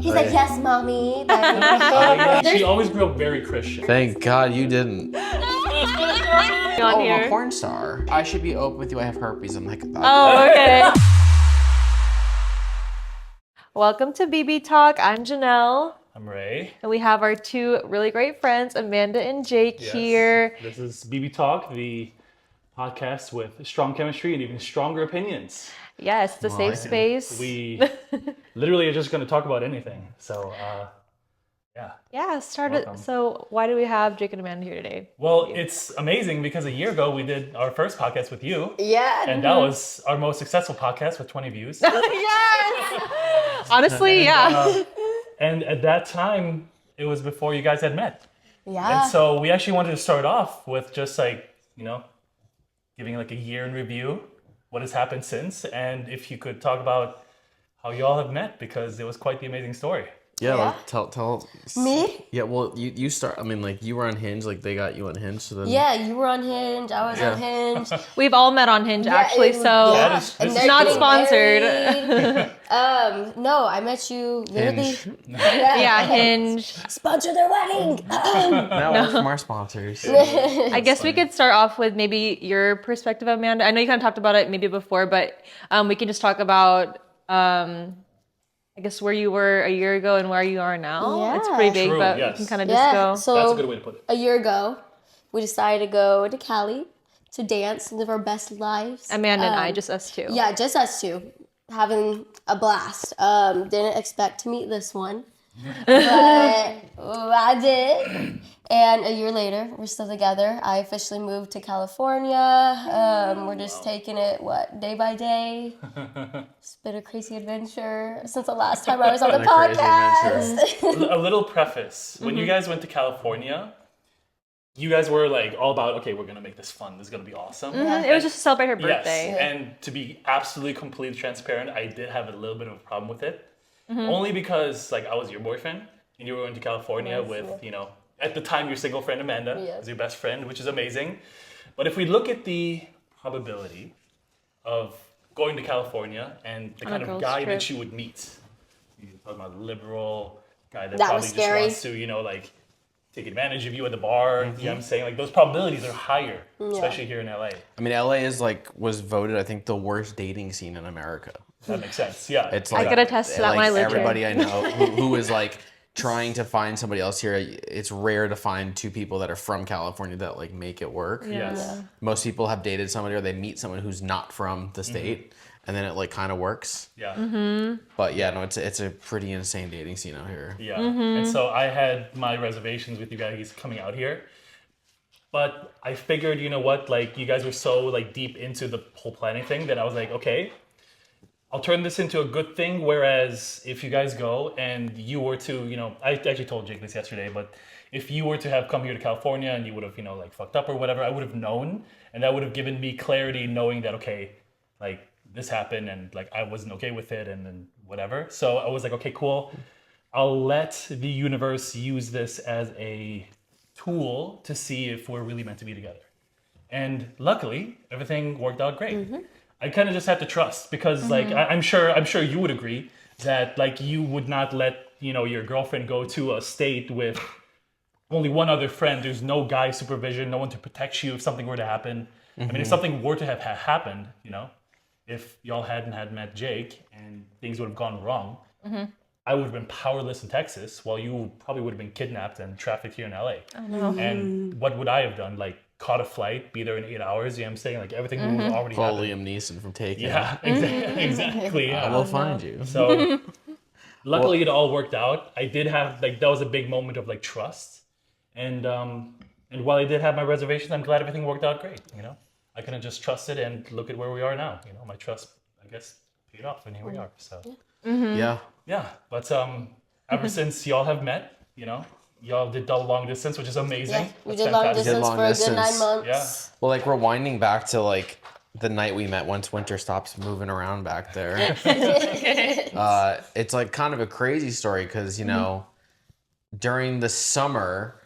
He's like, yes, mommy. She always grew up very Christian. Thank God you didn't. On I'm here. a porn star. I should be open with you. I have herpes. I'm like, Oh, okay. Welcome to BB Talk. I'm Janelle. I'm Ray. And we have our two really great friends, Amanda and Jake, here. This is BB Talk, the podcast with strong chemistry and even stronger opinions. Yes, the safe space. We literally are just going to talk about anything. So, yeah. Yeah, started. Welcome. So why do we have Jake and Amanda here today? Well, it's amazing because a year ago we did our first podcast with you. Yeah. And that was our most successful podcast with 20 views. Yes! Honestly, yeah. And at that time, it was before you guys had met. Yeah. And so we actually wanted to start off with just like, giving like a year in review, what has happened since, and if you could talk about how you all have met, because it was quite the amazing story. yeah, Yeah. like tell. Me? Yeah, well, you start. I mean, like you were on Hinge. Like they got you on Hinge. So then. Yeah, you were on Hinge. I was on Hinge. We've all met on Hinge, actually, so That is- And this they're is not getting sponsored. married. No, I met you literally. Hinge. yeah, Hinge. Sponsor their wedding. That was from our sponsors. I guess we could start off with maybe your perspective, Amanda. I know you kind of talked about it maybe before, but we can just talk about, I guess, where you were a year ago and where you are now. Yeah. It's pretty big, True, but yes. we can kind of Yeah. just go. That's a So good way to put it. a year ago, we decided to go to Cali to dance and live our best lives. Amanda and I, just us two. Yeah, just us two, having a blast. Didn't expect to meet this one, but I did. And a year later, we're still together. I officially moved to California. We're just taking it, day by day. It's been a crazy adventure since the last time I was on the Been a crazy podcast. A little preface. When you guys went to California, you guys were like all about, okay, we're going to make this fun. This is going to be awesome. It was just to celebrate her birthday. Yes, and to be absolutely completely transparent, I did have a little bit of a problem with it. Only because like I was your boyfriend and you were going to California with, at the time your single friend Amanda was your best friend, which is amazing. But if we look at the probability of going to California and the kind of girls' guy trip. that you would meet, you're talking about a liberal guy that That probably was just scary. wants to, take advantage of you at the bar. You know what I'm saying? Like those probabilities are higher, especially here in LA. I mean, LA was voted, I think, the worst dating scene in America. That makes sense. Yeah. It's I like could attest to that when I lived everybody here. I know who is like trying to find somebody else here. It's rare to find two people that are from California that like make it work. Yes. Most people have dated somebody or they meet someone who's not from the state, and then it like kind of works. Yeah. But yeah, no, it's a pretty insane dating scene out here. Yeah. And so I had my reservations with you guys coming out here. But I figured, you know what, like you guys were so like deep into the whole planning thing that I was like, okay, I'll turn this into a good thing. Whereas if you guys go and you were to, I actually told Jake this yesterday, but if you were to have come here to California and you would have, like fucked up or whatever, I would have known. And that would have given me clarity knowing that, okay, like this happened and like I wasn't okay with it and then whatever. So I was like, okay, cool. I'll let the universe use this as a tool to see if we're really meant to be together. And luckily, everything worked out great. I kind of just had to trust because like I'm sure you would agree that like you would not let, your girlfriend go to a state with only one other friend. There's no guy supervision, no one to protect you if something were to happen. I mean, if something were to have happened, if y'all hadn't had met Jake and things would have gone wrong, I would have been powerless in Texas while you probably would have been kidnapped and trafficked here in LA. Oh, no. And what would I have done? Like caught a flight, be there in 8 hours, you know what I'm saying? Like everything would have already Call happened. Liam Neeson from Taken. Yeah, exactly. I Yeah. will find you. So luckily it all worked out. I did have like that was a big moment of like trust. And while I did have my reservations, I'm glad everything worked out great, I kind of just trusted and look at where we are now. My trust, I guess, paid off and here we are. So Yeah. yeah, but ever since y'all have met, y'all did double long distance, which is amazing. Yeah, we That's did long fantastic. distance long for a good distance. 9 months. Well, like rewinding back to like the night we met once winter stops moving around back there. It's like kind of a crazy story because, during the summer,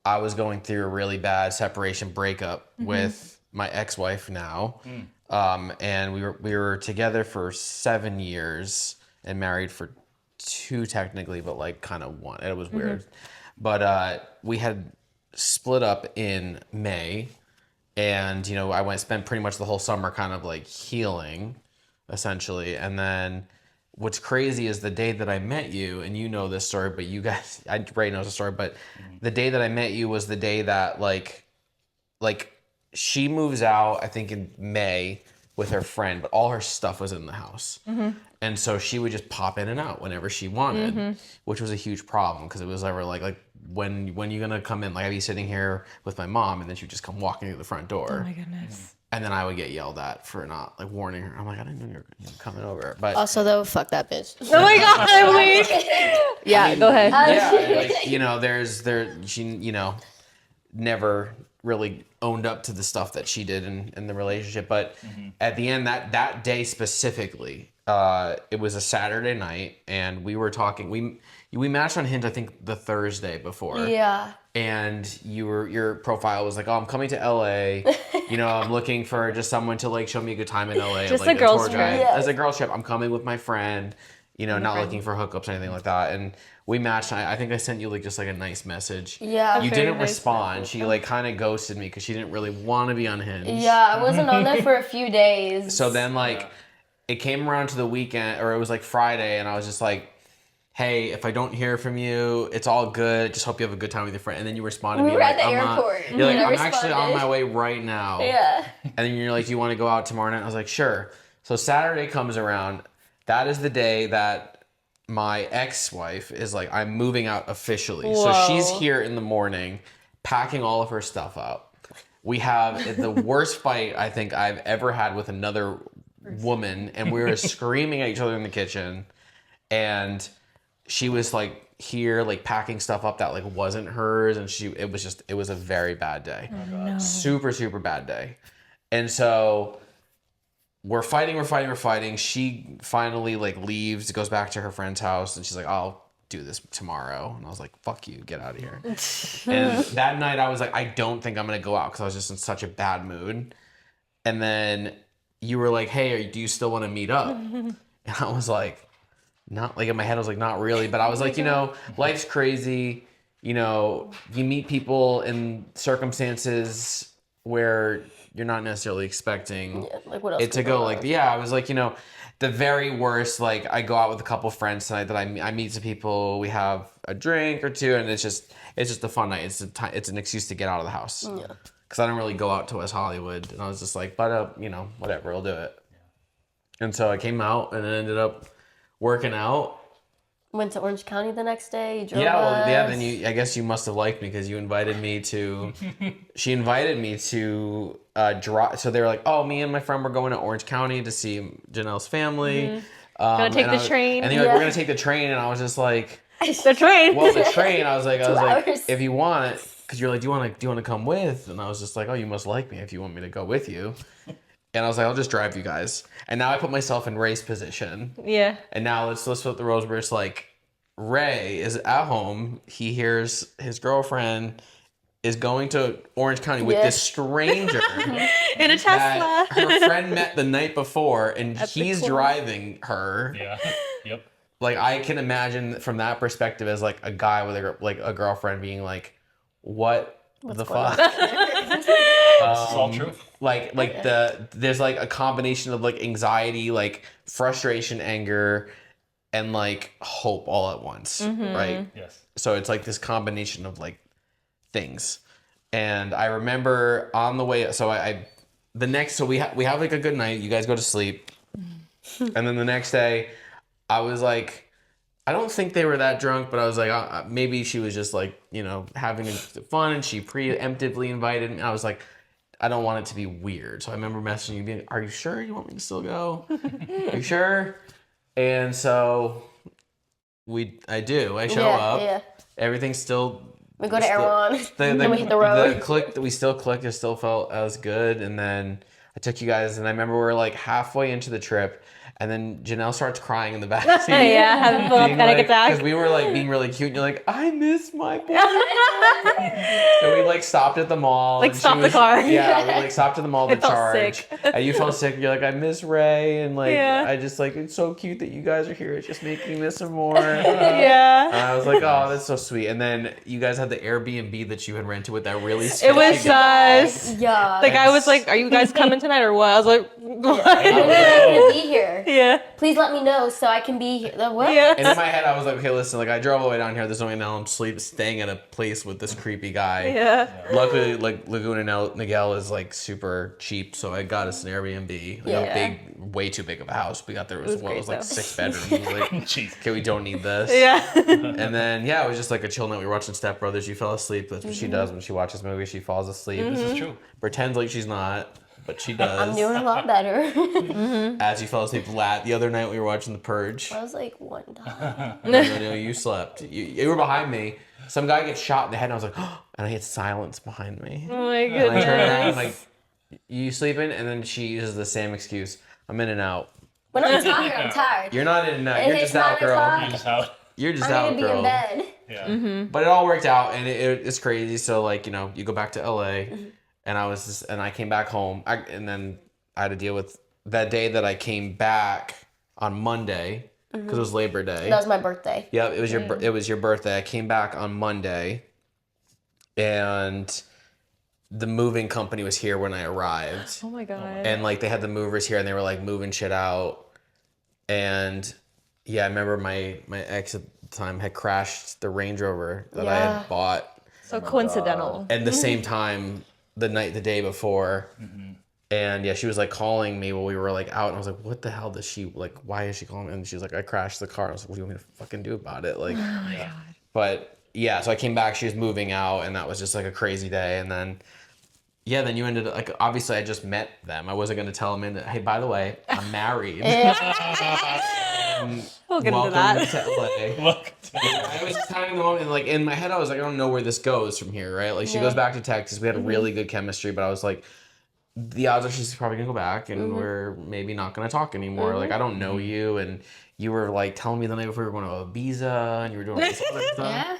I was going through a really bad separation breakup with my ex-wife now. And we were together for 7 years and married for two technically, but like kind of one. It was weird. But we had split up in May, and you know, I spent pretty much the whole summer kind of like healing, essentially. And then what's crazy is the day that I met you, and you know this story, but you guys, Ray knows the story, but the day that I met you was the day that like she moves out, I think in May with her friend, but all her stuff was in the house. And so she would just pop in and out whenever she wanted, which was a huge problem because it was ever like when you gonna come in? Like I'd be sitting here with my mom, and then she'd just come walking through the front door. Oh my goodness. And then I would get yelled at for not like warning her. I'm like, I didn't know you were coming over. But Also, though, fuck that bitch. Oh my god, wait. Yeah, go ahead. yeah, like you know, she you know never really owned up to the stuff that she did in the relationship. But at the end, that day specifically, it was a Saturday night, and we were talking. We matched on Hinge, I think, the Thursday before. Yeah. And your profile was like, oh, I'm coming to LA. You know, I'm looking for just someone to like show me a good time in LA. Just like, a girls' tour trip. guide. Yeah. As a girls trip, I'm coming with my friend. You know, not looking for hookups or anything like that. And we matched. I think I sent you like just like a nice message. Yeah. You Very didn't nice respond. She like kind of ghosted me because she didn't really want to be on Hinge. Yeah, I wasn't on there for a few days. So then like it came around to the weekend, or it was like Friday, and I was just like, hey, if I don't hear from you, it's all good. Just hope you have a good time with your friend. And then you responded We to me were like, at the I'm airport. You're like, And I I'm actually on responded. my way right now. Yeah. And then you're like, do you want to go out tomorrow night? I was like, sure. So Saturday comes around. That is the day that my ex-wife is like, I'm moving out officially. Whoa. So she's here in the morning, packing all of her stuff up. We have the worst fight I think I've ever had with another woman, and we were screaming at each other in the kitchen. And she was like here, like packing stuff up that like wasn't hers, and it was a very bad day. No. Super, super bad day. And so we're fighting. She finally like leaves, goes back to her friend's house, and she's like, I'll do this tomorrow. And I was like, fuck you, get out of here. And that night I was like, I don't think I'm gonna go out because I was just in such a bad mood. And then you were like, hey, do you still want to meet up? And I was like, not like in my head, I was like, not really. But I was like, you know, life's crazy. You know, you meet people in circumstances where you're not necessarily expecting Like what else it to could go on? like, yeah, I was like, you know, the very worst, like I go out with a couple friends tonight that I meet some people, we have a drink or two, and it's just a fun night. It's an excuse to get out of the house. Yeah. Because I don't really go out to West Hollywood. And I was just like, but, you know, whatever, I'll do it. And so I came out and then ended up working out. Went to Orange County the next day. You drove Yeah, well, us. yeah, then I guess you must have liked me because you invited me to, she invited me to drive. So they were like, oh, me and my friend were going to Orange County to see Janelle's family. Gonna take and the train. And they were like, we're going to take the train. And I was just like, The train. well, the train, I was like, 2 hours. if you want it, because you're like, do you want to come with? And I was just like, oh, you must like me if you want me to go with you. And I was like, I'll just drive you guys. And now I put myself in Ray's position. Yeah. And now let's flip the roles where it's like, Ray is at home. He hears his girlfriend is going to Orange County with this stranger In a Tesla. that her friend met the night before, and the he's club. driving her. Yeah. Yep. Like I can imagine from that perspective as like a guy with a girlfriend being like, "What the going fuck?" This is all true. There's like a combination of like anxiety, like frustration, anger, and like hope all at once, right? Yes. So it's like this combination of like things. And I remember on the way, so we have like a good night. You guys go to sleep, and then the next day, I was like, I don't think they were that drunk, but I was like, maybe she was just like, you know, having fun, and she preemptively invited me. I was like, I don't want it to be weird. So I remember messaging you, being, are you sure you want me to still go? Are you sure? And so I show up. Yeah. Everything's still. We go to Erewhon. Then we hit the road. We still clicked. It still felt as good. And then I I took you guys, and I remember we were like halfway into the trip, and then Janelle starts crying in the back seat. Yeah, having a little panic attack. Because we were like being really cute, and you're like, I miss my boy. So we like stopped at the mall. Like, and stopped the car. Yeah, we like stopped at the mall to I felt charge. sick. And you felt sick. You're like, I miss Ray, and like Yeah. I just like it's so cute that you guys are here. It's just making me miss him more. Yeah. And I was like, oh, that's so sweet. And then you guys had the Airbnb that you had rented with that really It sketchy was guy. us. Yeah. The guy was like, "Are you guys coming tonight or what?" I was like, "What?" I'm gonna be here. Yeah. Please let me know so I can be here. What? Yeah. And in my head, I was like, okay, listen, like I drove all the way down here. There's no way now I'm staying at a place with this creepy guy. Yeah. Luckily, like Laguna Niguel is like super cheap, so I got us an Airbnb. Like Yeah. a big, way too big of a house. We got there, it was great, like though. 6 bedrooms. Like, Jeez. okay, we don't need this. Yeah. And then yeah, it was just like a chill night. We were watching Step Brothers. You fell asleep. That's what she does when she watches movies. She falls asleep. This is true. Pretends like she's not, but she does. I'm doing a lot better. As you fell asleep the other night, we were watching The Purge. I was like, one time. No, you slept. You were behind me. Some guy gets shot in the head, and I was like, oh, and I hit silence behind me. Oh my And I turn around, I'm goodness. like, you sleeping? And then she uses the same excuse. I'm in and out. When I'm tired, I'm tired. You're not in and out. It You're hits just out, 9 girl. o'clock. You just out. You're just I out, need to be girl. in bed. Yeah. But it all worked out, and it's crazy. So like, you know, you go back to LA, and I came back home, and then I had to deal with that day that I came back on Monday because it was Labor Day. That was my birthday. Yeah, it was your birthday. I came back on Monday, and the moving company was here when I arrived, Oh my god. and like they had the movers here, and they were like moving shit out, and yeah, I remember my ex at the time had crashed the Range Rover that I Yeah. had bought So coincidental. at the same time the day before. And yeah, she was like calling me while we were like out, and I was like, what the hell does she like, why is she calling me? And she was like, I crashed the car. I was like, what do you want me to fucking do about it? Like, Oh my god. but yeah, so I came back, she was moving out, and that was just like a crazy day. And then yeah, then you ended up like, obviously I just met them. I wasn't going to tell them hey, by the way, I'm married. We'll get into Welcome that. to LA. Look. I was just kind of the moment, and like in my head, I was like, I don't know where this goes from here, right? Like she Yeah. goes back to Texas. We had a really good chemistry, but I was like, the odds are she's probably gonna go back, and we're maybe not gonna talk anymore. Like I don't know you, and you were like telling me the night before we were going to Ibiza, and you were doing all this other stuff.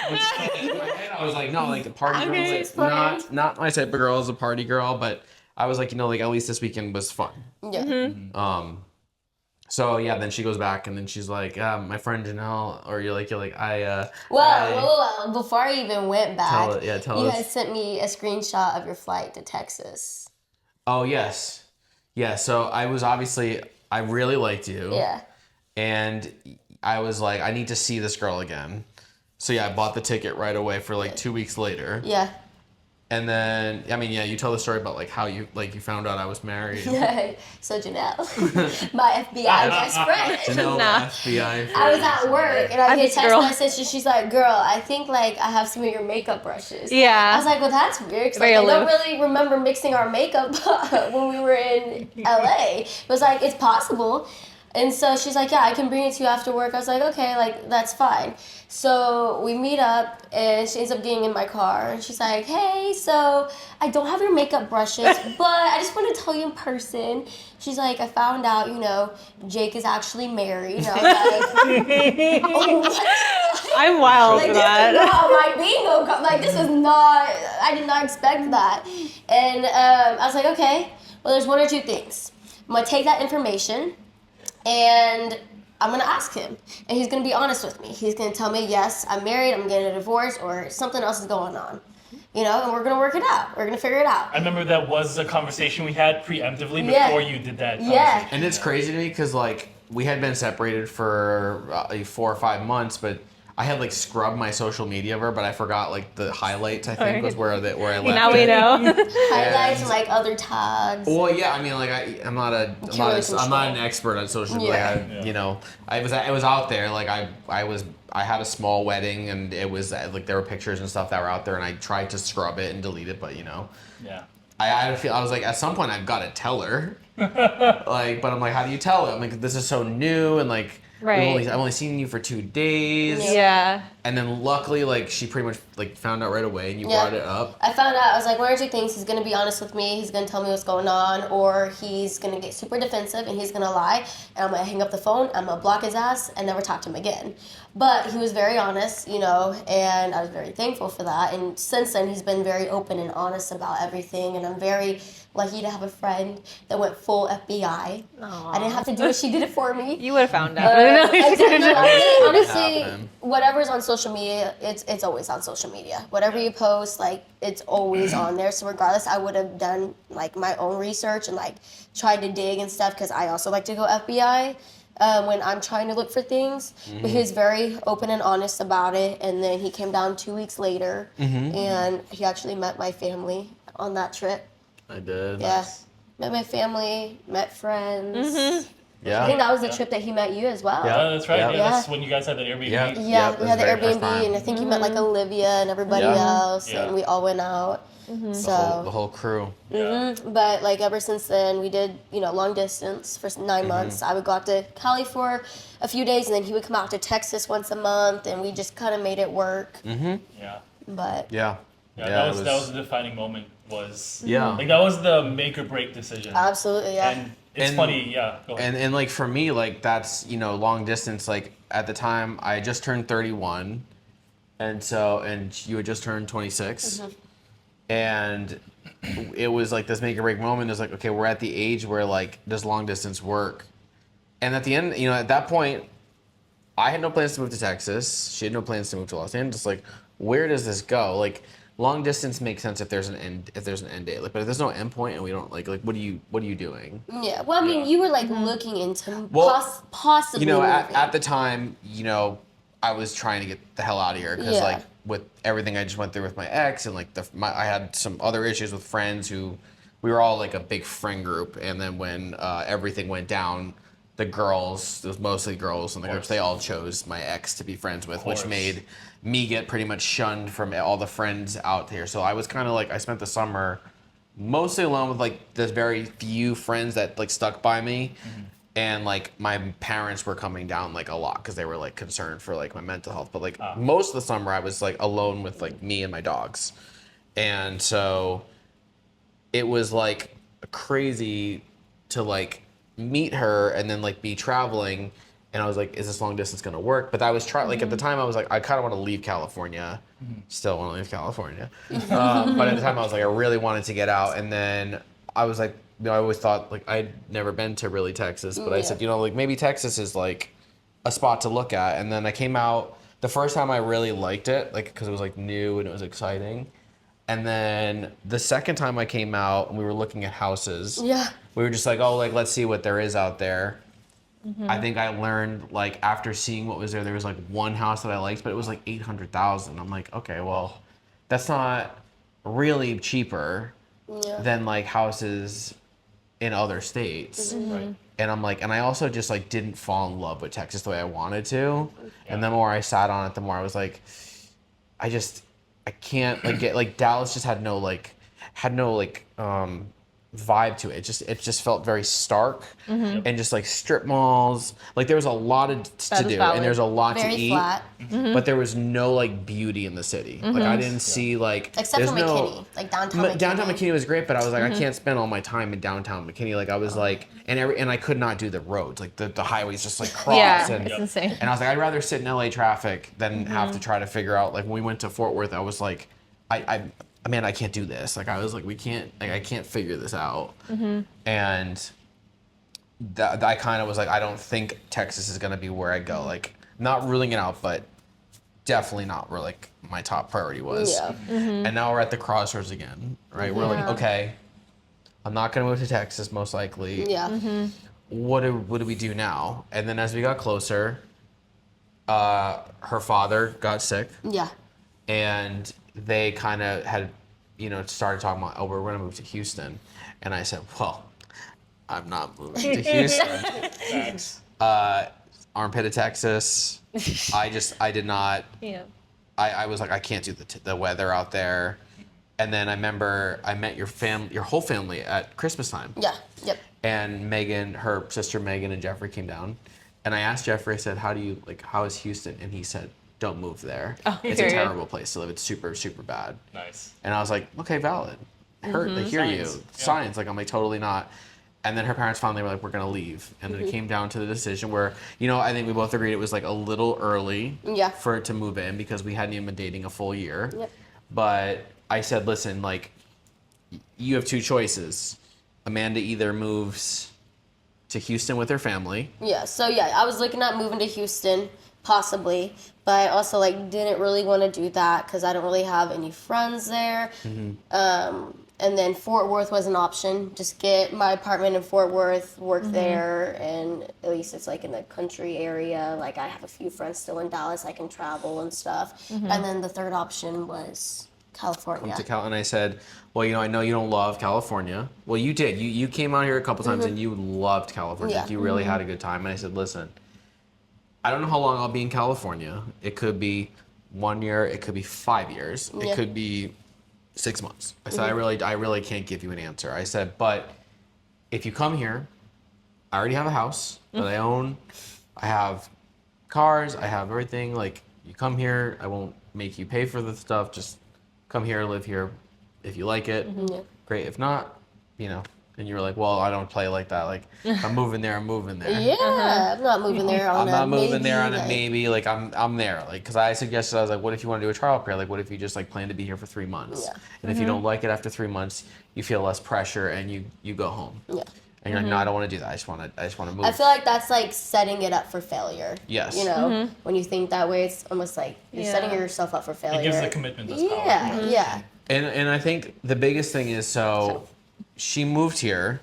Yeah. In my head, I was like, no, like the party girl, Okay. is like, not my type of girl as a party girl, but I was like, you know, like at least this weekend was fun. Yeah. So yeah, then she goes back, and then she's like, my friend Janelle, or you're like, I Well, before I even went back, tell you us. had sent me a screenshot of your flight to Texas. Oh yes, yeah. So I was I really liked you. Yeah. And I was like, I need to see this girl again. So yeah, I bought the ticket right away for like 2 weeks later. Yeah. And then, I mean, yeah, you tell the story about like how you found out I was married. So Janelle, my FBI best friend. Janelle, Nah. FBI. I was at work and I I'm get a this text girl. message and she's like, "Girl, I think like I have some of your makeup brushes." I Yeah. was like, "Well, that's weird because Very I don't aloof. really remember mixing our makeup when we were in LA." It was like, "It's possible." And so she's like, "Yeah, I can bring it to you after work." I was like, "Okay, like that's fine." So we meet up, and she ends up getting in my car, and she's like, "Hey, so I don't have your makeup brushes, but I just want to tell you in person." She's like, "I found out, you know, Jake is actually married." And I was like, "Oh, what?" I'm wild Like, for this is that. not my bingo card. Like, this is not, I did not expect that. And I was like, okay, well, there's one or two things. I'm going to take that information, and I'm going to ask him. And he's going to be honest with me. He's going to tell me, yes, I'm married, I'm getting a divorce, or something else is going on. You know, and we're going to work it out. We're going to figure it out. I remember that was a conversation we had preemptively Yeah. before you did that. Yeah. conversation. And it's crazy to me because like we had been separated for like 4 or 5 months, but I had like scrubbed my social media of her, but I forgot like the highlights. I think Alright. was where I left Now we it. know. Highlights and, like, other tags. Well, yeah, I mean, like I'm not an expert on social media. Yeah. Like, you know, it was out there. Like I had a small wedding, and it was like there were pictures and stuff that were out there, and I tried to scrub it and delete it, but you know, Yeah. I was like, at some point I've got to tell her, like, but I'm like, how do you tell her? I'm like, this is so new, and like, Right. I've only seen you for 2 days. Yeah. And then luckily, like, she pretty much like found out right away, and you Yeah. brought it up. I found out, I was like, one or two things. He's going to be honest with me. He's going to tell me what's going on, or he's going to get super defensive and he's going to lie. And I'm going to hang up the phone. I'm going to block his ass and never talk to him again. But he was very honest, you know, and I was very thankful for that. And since then, he's been very open and honest about everything. And I'm very lucky to have a friend that went full FBI. I didn't have to do it. She did it for me. You would have found out. Honestly, whatever's on social media, it's always on social media. Whatever you post, like, it's always on there. So regardless, I would have done like my own research and like tried to dig and stuff, because I also like to go FBI when I'm trying to look for things. But he was very open and honest about it. And then he came down 2 weeks later, and he actually met my family on that trip. I did. Yeah, met my family, met friends. Yeah. I think that was the trip that he met you as well. Yeah, that's right. Yeah. Yeah, that's when you guys had that Airbnb. Yeah. Yeah, Yep, we it had was the very first Airbnb, time. and I think you met like Olivia and everybody Yeah. else, Yeah. and we all went out. The whole crew. But like ever since then, we did, you know, long distance for 9 months. I would go out to Cali for a few days, and then he would come out to Texas once a month, and we just kind of made it work. Yeah. But Yeah. Yeah, that was the defining moment. Yeah. Like that was the make or break decision. absolutely, yeah. And it's And- funny, yeah. Go ahead. And like for me, like that's, you know, long distance. Like at the time, I had just turned 31, and you had just turned 26, and it was like this make or break moment. It's like, okay, we're at the age where like does long distance work? And at the end, you know, at that point, I had no plans to move to Texas. She had no plans to move to Los Angeles. Like, where does this go? Like, long distance makes sense if there's an end date. Like, but if there's no end point and we don't like what are you doing? Yeah, well, I mean, you were like looking into Well, possibly You know, moving. at the time, you know, I was trying to get the hell out of here because Yeah. like with everything I just went through with my ex and like I had some other issues with friends who we were all like a big friend group, and then when everything went down, the girls, it was mostly girls in the groups, they all chose my ex to be friends with, which made me get pretty much shunned from all the friends out there. So I was kind of like, I spent the summer mostly alone with like the very few friends that like stuck by me. And like my parents were coming down like a lot because they were like concerned for like my mental health. But like most of the summer I was like alone with like me and my dogs. And so it was like crazy to like meet her and then like be traveling, and I was like, is this long distance gonna work? But I was trying, like at the time I was like, I kind of want to leave California, still want to leave California, but at the time I was like, I really wanted to get out. And then I was like, you know, I always thought like I'd never been to really Texas, but I said, you know, like maybe Texas is like a spot to look at. And then I came out the first time, I really liked it, like because it was like new and it was exciting. And then the second time I came out and we were looking at houses, we were just like, oh, like, let's see what there is out there. I think I learned, like, after seeing what was there was, like, one house that I liked, but it was, like, $800,000. I'm like, okay, well, that's not really cheaper than, like, houses in other states. Right. And I'm like, and I also just, like, didn't fall in love with Texas the way I wanted to. And the more I sat on it, the more I was like, I can't, like, get, like, Dallas just had no vibe to it. It just felt very stark and just like strip malls. Like there was a lot to do and there's a lot very to eat, flat. but there was no like beauty in the city. Like I didn't see like Except for there's McKinney, like downtown McKinney. Downtown McKinney was great, but I was like, I can't spend all my time in downtown McKinney. Like I was like, and I could not do the roads. Like the highways just like cross. Yeah, and, it's insane. And I was like, I'd rather sit in LA traffic than have to try to figure out. Like when we went to Fort Worth, I was like, man, I can't do this. Like I was like, I can't figure this out. And that I kind of was like, I don't think Texas is gonna be where I go. Like not ruling it out, but definitely not where like my top priority was. Yeah. And now we're at the crossroads again, right? We're like, okay, I'm not gonna move to Texas most likely. Yeah. What do we do now? And then as we got closer, her father got sick. Yeah. And they kind of had, you know, started talking about, oh, we're going to move to Houston. And I said, well, I'm not moving to Houston. Armpit of Texas. I did not. Yeah. I was like, I can't do the weather out there. And then I remember I met your whole family at Christmas time. Yeah. Yep. And Megan, her sister Megan and Jeffrey came down. And I asked Jeffrey, I said, how is Houston? And he said, don't move there. Oh, It's a period. terrible place to live. It's super, super bad. Nice. And I was like, okay, valid. I hear you. Science. Yeah. Science. Like, I'm like, totally not. And then her parents finally were like, we're going to leave. And then it came down to the decision where, I think we both agreed it was like a little early Yeah. for it to move in because we hadn't even been dating a full year. Yep. But I said, listen, like, you have two choices. Amanda either moves to Houston with her family. Yeah, so yeah, I was looking at moving to Houston, possibly, but I also like didn't really want to do that because I don't really have any friends there. And then Fort Worth was an option. Just get my apartment in Fort Worth, work there, and at least it's like in the country area. Like I have a few friends still in Dallas, I can travel and stuff. And then the third option was California. And I said, well, I know you don't love California. Well, you did. You came out here a couple times and you loved California. Yeah. Like, you really had a good time. And I said, listen, I don't know how long I'll be in California. It could be 1 year. It could be 5 years. Yeah. It could be 6 months. I said, I really can't give you an answer. I said, but if you come here, I already have a house that I own. I have cars. I have everything. Like, you come here, I won't make you pay for the stuff. Just come here, live here. If you like it, Yeah. great. If not, and you were like, well, I don't play like that. Like, if I'm moving there, I'm moving there. Yeah, I'm not moving there on I'm not moving maybe, there on a like- maybe. Like, I'm there. Like, because I suggested, I was like, what if you want to do a trial period? Like, what if you just like plan to be here for 3 months? Yeah. And if you don't like it after 3 months, you feel less pressure and you go home. Yeah. And you're like, no, I don't want to do that. I just want to move. I feel like that's like setting it up for failure. Yes. When you think that way, it's almost like you're Yeah. setting yourself up for failure. It gives the commitment this power. Yeah, yeah. And I think the biggest thing is, so she moved here,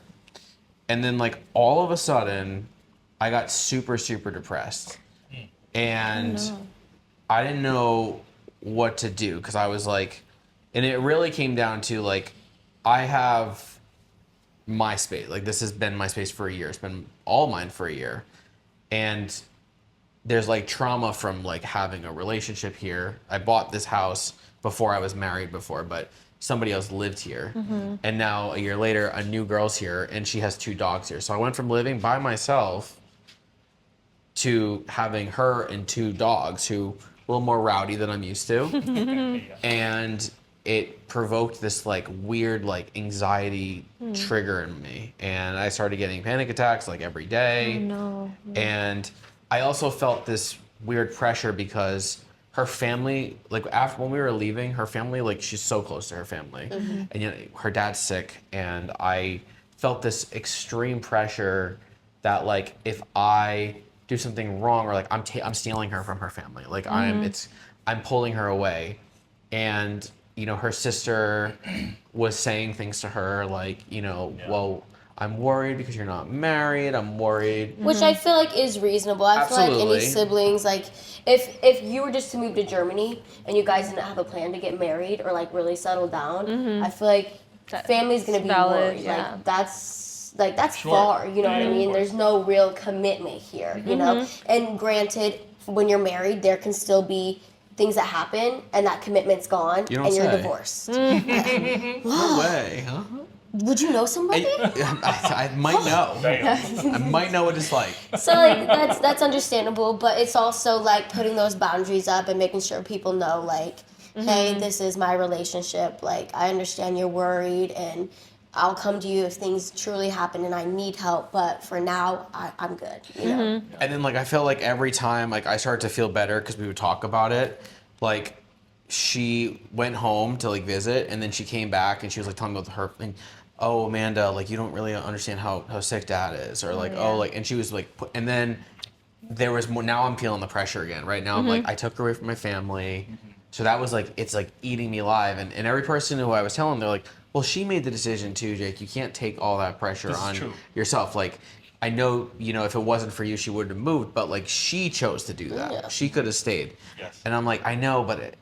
and then like all of a sudden, I got super, super depressed. And I didn't know what to do because I was like, and it really came down to like, I have my space. Like, this has been my space for a year. It's been all mine for a year. And there's like trauma from like having a relationship here. I bought this house before I was married before, but somebody else lived here. And now a year later, a new girl's here and she has 2 dogs here. So I went from living by myself to having her and 2 dogs who a little more rowdy than I'm used to. And it provoked this like weird like anxiety trigger in me. And I started getting panic attacks like every day. No. And I also felt this weird pressure because her family, like after when we were leaving, her family, like she's so close to her family, and her dad's sick, and I felt this extreme pressure that like if I do something wrong or like I'm stealing her from her family, like I'm pulling her away, and her sister was saying things to her like well, I'm worried because you're not married. I'm worried. Which I feel like is reasonable. I feel like Absolutely. any siblings, like if you were just to move to Germany and you guys didn't have a plan to get married or like really settle down, I feel like family's gonna be valid, worried. yeah. That's Sure. far. You know what I mean? Of course. There's no real commitment here. You know. And granted, when you're married, there can still be things that happen and that commitment's gone You don't and you're say. divorced. No way, huh? Would you know somebody? I might know. Damn. I might know what it's like. So like that's understandable, but it's also like putting those boundaries up and making sure people know like, hey, this is my relationship. Like I understand you're worried and I'll come to you if things truly happen and I need help, but for now I'm good. You know? And then like I felt like every time like I started to feel better because we would talk about it, like she went home to like visit and then she came back and she was like telling me about her and oh Amanda, like you don't really understand how sick dad is or like oh like and she was like and then there was more. Now I'm feeling the pressure again. Right now I'm like I took her away from my family, so that was like it's like eating me alive. And every person who I was telling, they're like, well, she made the decision too, Jake. You can't take all that pressure This is on true. yourself. Like I know if it wasn't for you, she wouldn't have moved. But like she chose to do that. Yeah. She could have stayed. Yes. And I'm like I know, but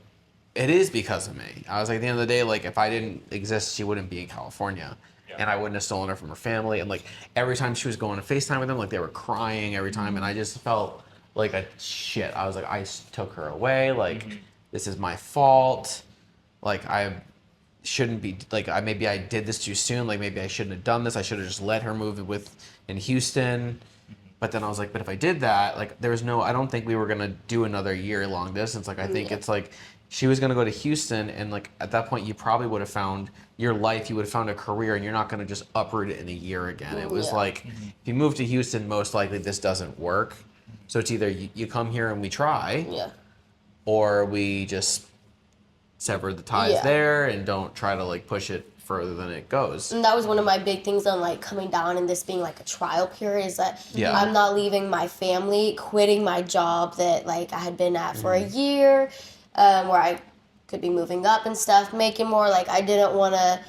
it is because of me. I was like at the end of the day, like if I didn't exist, she wouldn't be in California. Yeah. And I wouldn't have stolen her from her family. And like every time she was going to FaceTime with them, like they were crying every time. And I just felt like a shit. I was like, I took her away. Like this is my fault. Like I shouldn't be like maybe I did this too soon. Like maybe I shouldn't have done this. I should have just let her move in Houston. But then I was like, but if I did that, like I don't think we were gonna do another year long distance. Like I think it's like she was gonna go to Houston, and like at that point you probably would have found your life, you would have found a career, and you're not gonna just uproot it in a year again. It was like if you move to Houston, most likely this doesn't work. So it's either you come here and we try, or we just sever the ties there and don't try to like push it further than it goes. And that was one of my big things on like coming down and this being like a trial period is that I'm not leaving my family, quitting my job that like I had been at for a year, where I could be moving up and stuff, making more. Like I didn't want to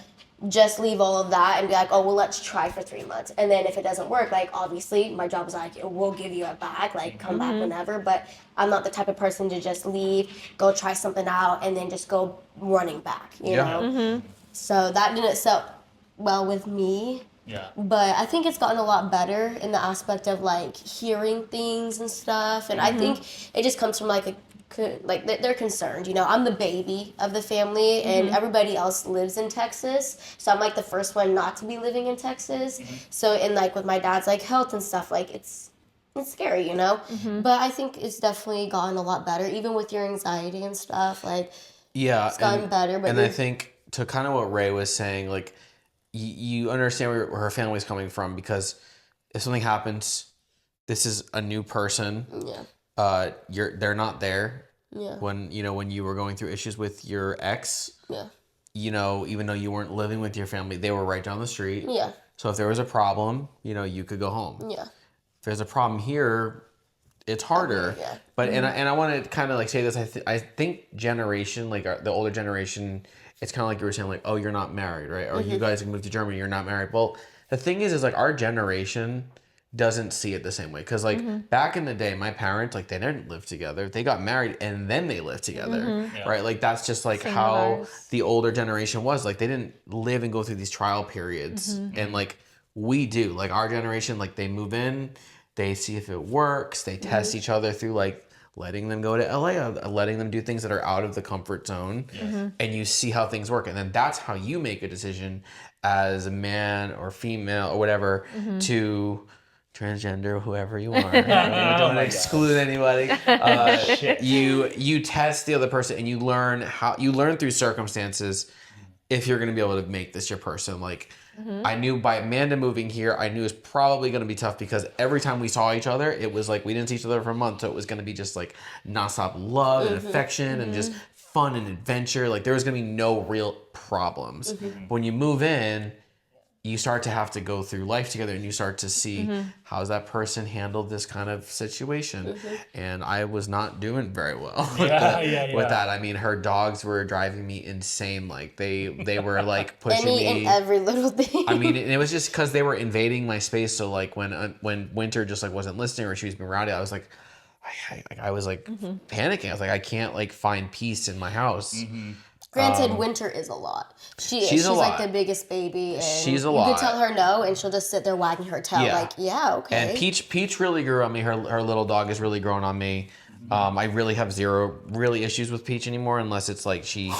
just leave all of that and be like, oh, well, let's try for 3 months. And then if it doesn't work, like obviously my job is like, we'll give you it back, like come back whenever. But I'm not the type of person to just leave, go try something out, and then just go running back, you know? So that didn't set well with me. Yeah. But I think it's gotten a lot better in the aspect of like hearing things and stuff. And I think it just comes from like they're concerned, you know. I'm the baby of the family, and everybody else lives in Texas, so I'm like the first one not to be living in Texas. So in like with my dad's like health and stuff, like it's scary, you know. But I think it's definitely gotten a lot better, even with your anxiety and stuff. Like it's gotten better. But I think to kind of what Ray was saying, like you understand where her family's coming from, because if something happens, this is a new person. They're not there when you were going through issues with your ex. Even though you weren't living with your family, they were right down the street. So if there was a problem, you could go home. If there's a problem here, it's harder. But and I want to kind of like say this. I think generation, like the older generation, it's kind of like you were saying, like, oh, you're not married, right? Or you guys can move to Germany, you're not married. Well, the thing is like our generation doesn't see it the same way, because like back in the day, my parents, like, they didn't live together, they got married and then they lived together, right? Like that's just like how the older generation was. Like they didn't live and go through these trial periods, and like we do. Like our generation, like they move in, they see if it works, they test each other through like letting them go to LA, letting them do things that are out of the comfort zone, and you see how things work, and then that's how you make a decision as a man or female or whatever to transgender, whoever you are. Don't exclude anybody. You test the other person, and you learn through circumstances if you're going to be able to make this your person. Like I knew by Amanda moving here, I knew it was probably going to be tough, because every time we saw each other, it was like we didn't see each other for a month, so it was going to be just like nonstop love and affection and just fun and adventure. Like there was going to be no real problems. When you move in, you start to have to go through life together, and you start to see how's that person handled this kind of situation. And I was not doing very well with that. I mean, her dogs were driving me insane. Like they were like pushing me in every little thing. I mean, it was just because they were invading my space. So like when Winter just like wasn't listening, or she was being rowdy, I was like, I was like panicking. I was like, I can't like find peace in my house. Granted, Winter is a lot. She's like the biggest baby. And she's a lot. You could tell her no, and she'll just sit there wagging her tail like, yeah, okay. And Peach really grew on me. Her little dog has really grown on me. I really have zero really issues with Peach anymore, unless it's like she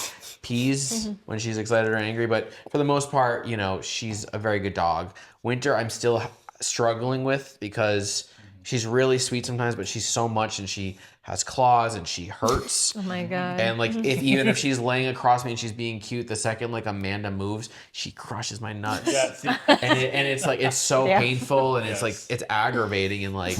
pees when she's excited or angry. But for the most part, she's a very good dog. Winter, I'm still struggling with, because she's really sweet sometimes, but she's so much, and she has claws and she hurts. Oh my God. And like even if she's laying across me and she's being cute, the second like Amanda moves, she crushes my nuts. And it's like it's so painful, and it's like it's aggravating, and like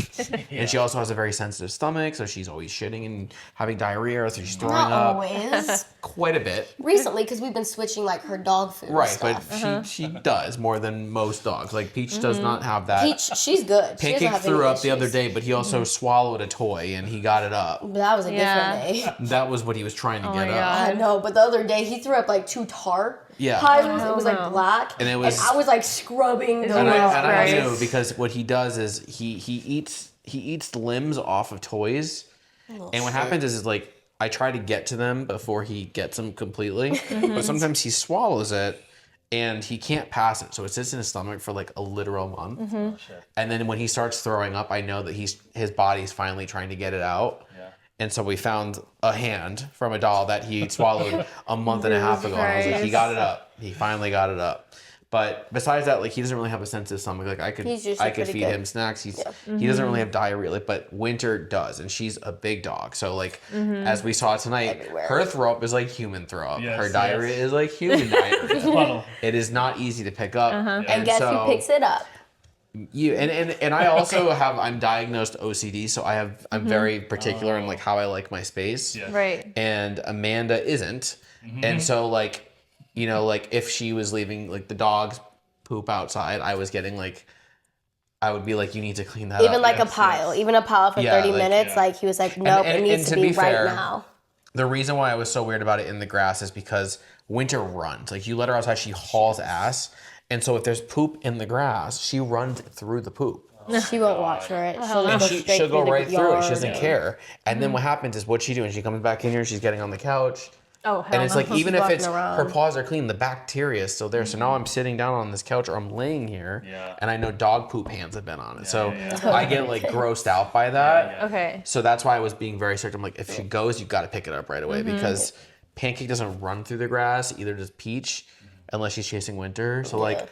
and she also has a very sensitive stomach, so she's always shitting and having diarrhea, so she's throwing Not up. always. Quite a bit. Recently, because we've been switching like her dog food. Right, and stuff. but she does more than most dogs. Like Peach does not have that. Peach, she's good. She Pancake threw up the other day, but he also swallowed a toy and he got it up. That was a different day. That was what he was trying to get up. I know, but the other day he threw up like 2 tart tires. It was like black, and I was like scrubbing the and I knew, because what he does is he eats limbs off of toys, and what happens is like I try to get to them before he gets them completely, but sometimes he swallows it and he can't pass it, so it sits in his stomach for like a literal month. And then when he starts throwing up, I know that his body's finally trying to get it out. And so we found a hand from a doll that he swallowed a month and a half ago. And I was like, he got it up. He finally got it up. But besides that, like he doesn't really have a sensitive stomach. Like I could pretty feed good. him snacks. He doesn't really have diarrhea. Like, but Winter does, and she's a big dog. So like as we saw tonight, Everywhere. her throw up is like human throw up. Yes, her diarrhea yes. is like human diarrhea. Puddle. It is not easy to pick up. And guess who picks it up? You and I also I'm diagnosed OCD, so I'm very particular in like how I like my space. Yeah. Right. And Amanda isn't. And so like, you know, like if she was leaving like the dogs poop outside, I was getting like, I would be like, you need to clean that up. Even like a Yes, pile. yes. Even a pile for Yeah, 30 like, minutes. yeah. Like he was like, nope, and it needs to be fair, right now. The reason why I was so weird about it in the grass is because Winter runs. Like you let her outside, she hauls ass. And so if there's poop in the grass, she runs through the poop. She won't watch for it. She'll And just go straight she'll go through the right through it. She yard. doesn't care. And then what happens is what she doing? She comes back in here, she's getting on the couch. Oh, hell And it's no. like, even if walking it's around. her paws are clean, the bacteria is still there. So now I'm sitting down on this couch or I'm laying here Yeah. and I know dog poop hands have been on it. So yeah. I get like grossed out by that. Yeah. Okay. So that's why I was being very strict. I'm like, if she goes, you got to pick it up right away because Pancake doesn't run through the grass, either does Peach, unless she's chasing Winter. So like,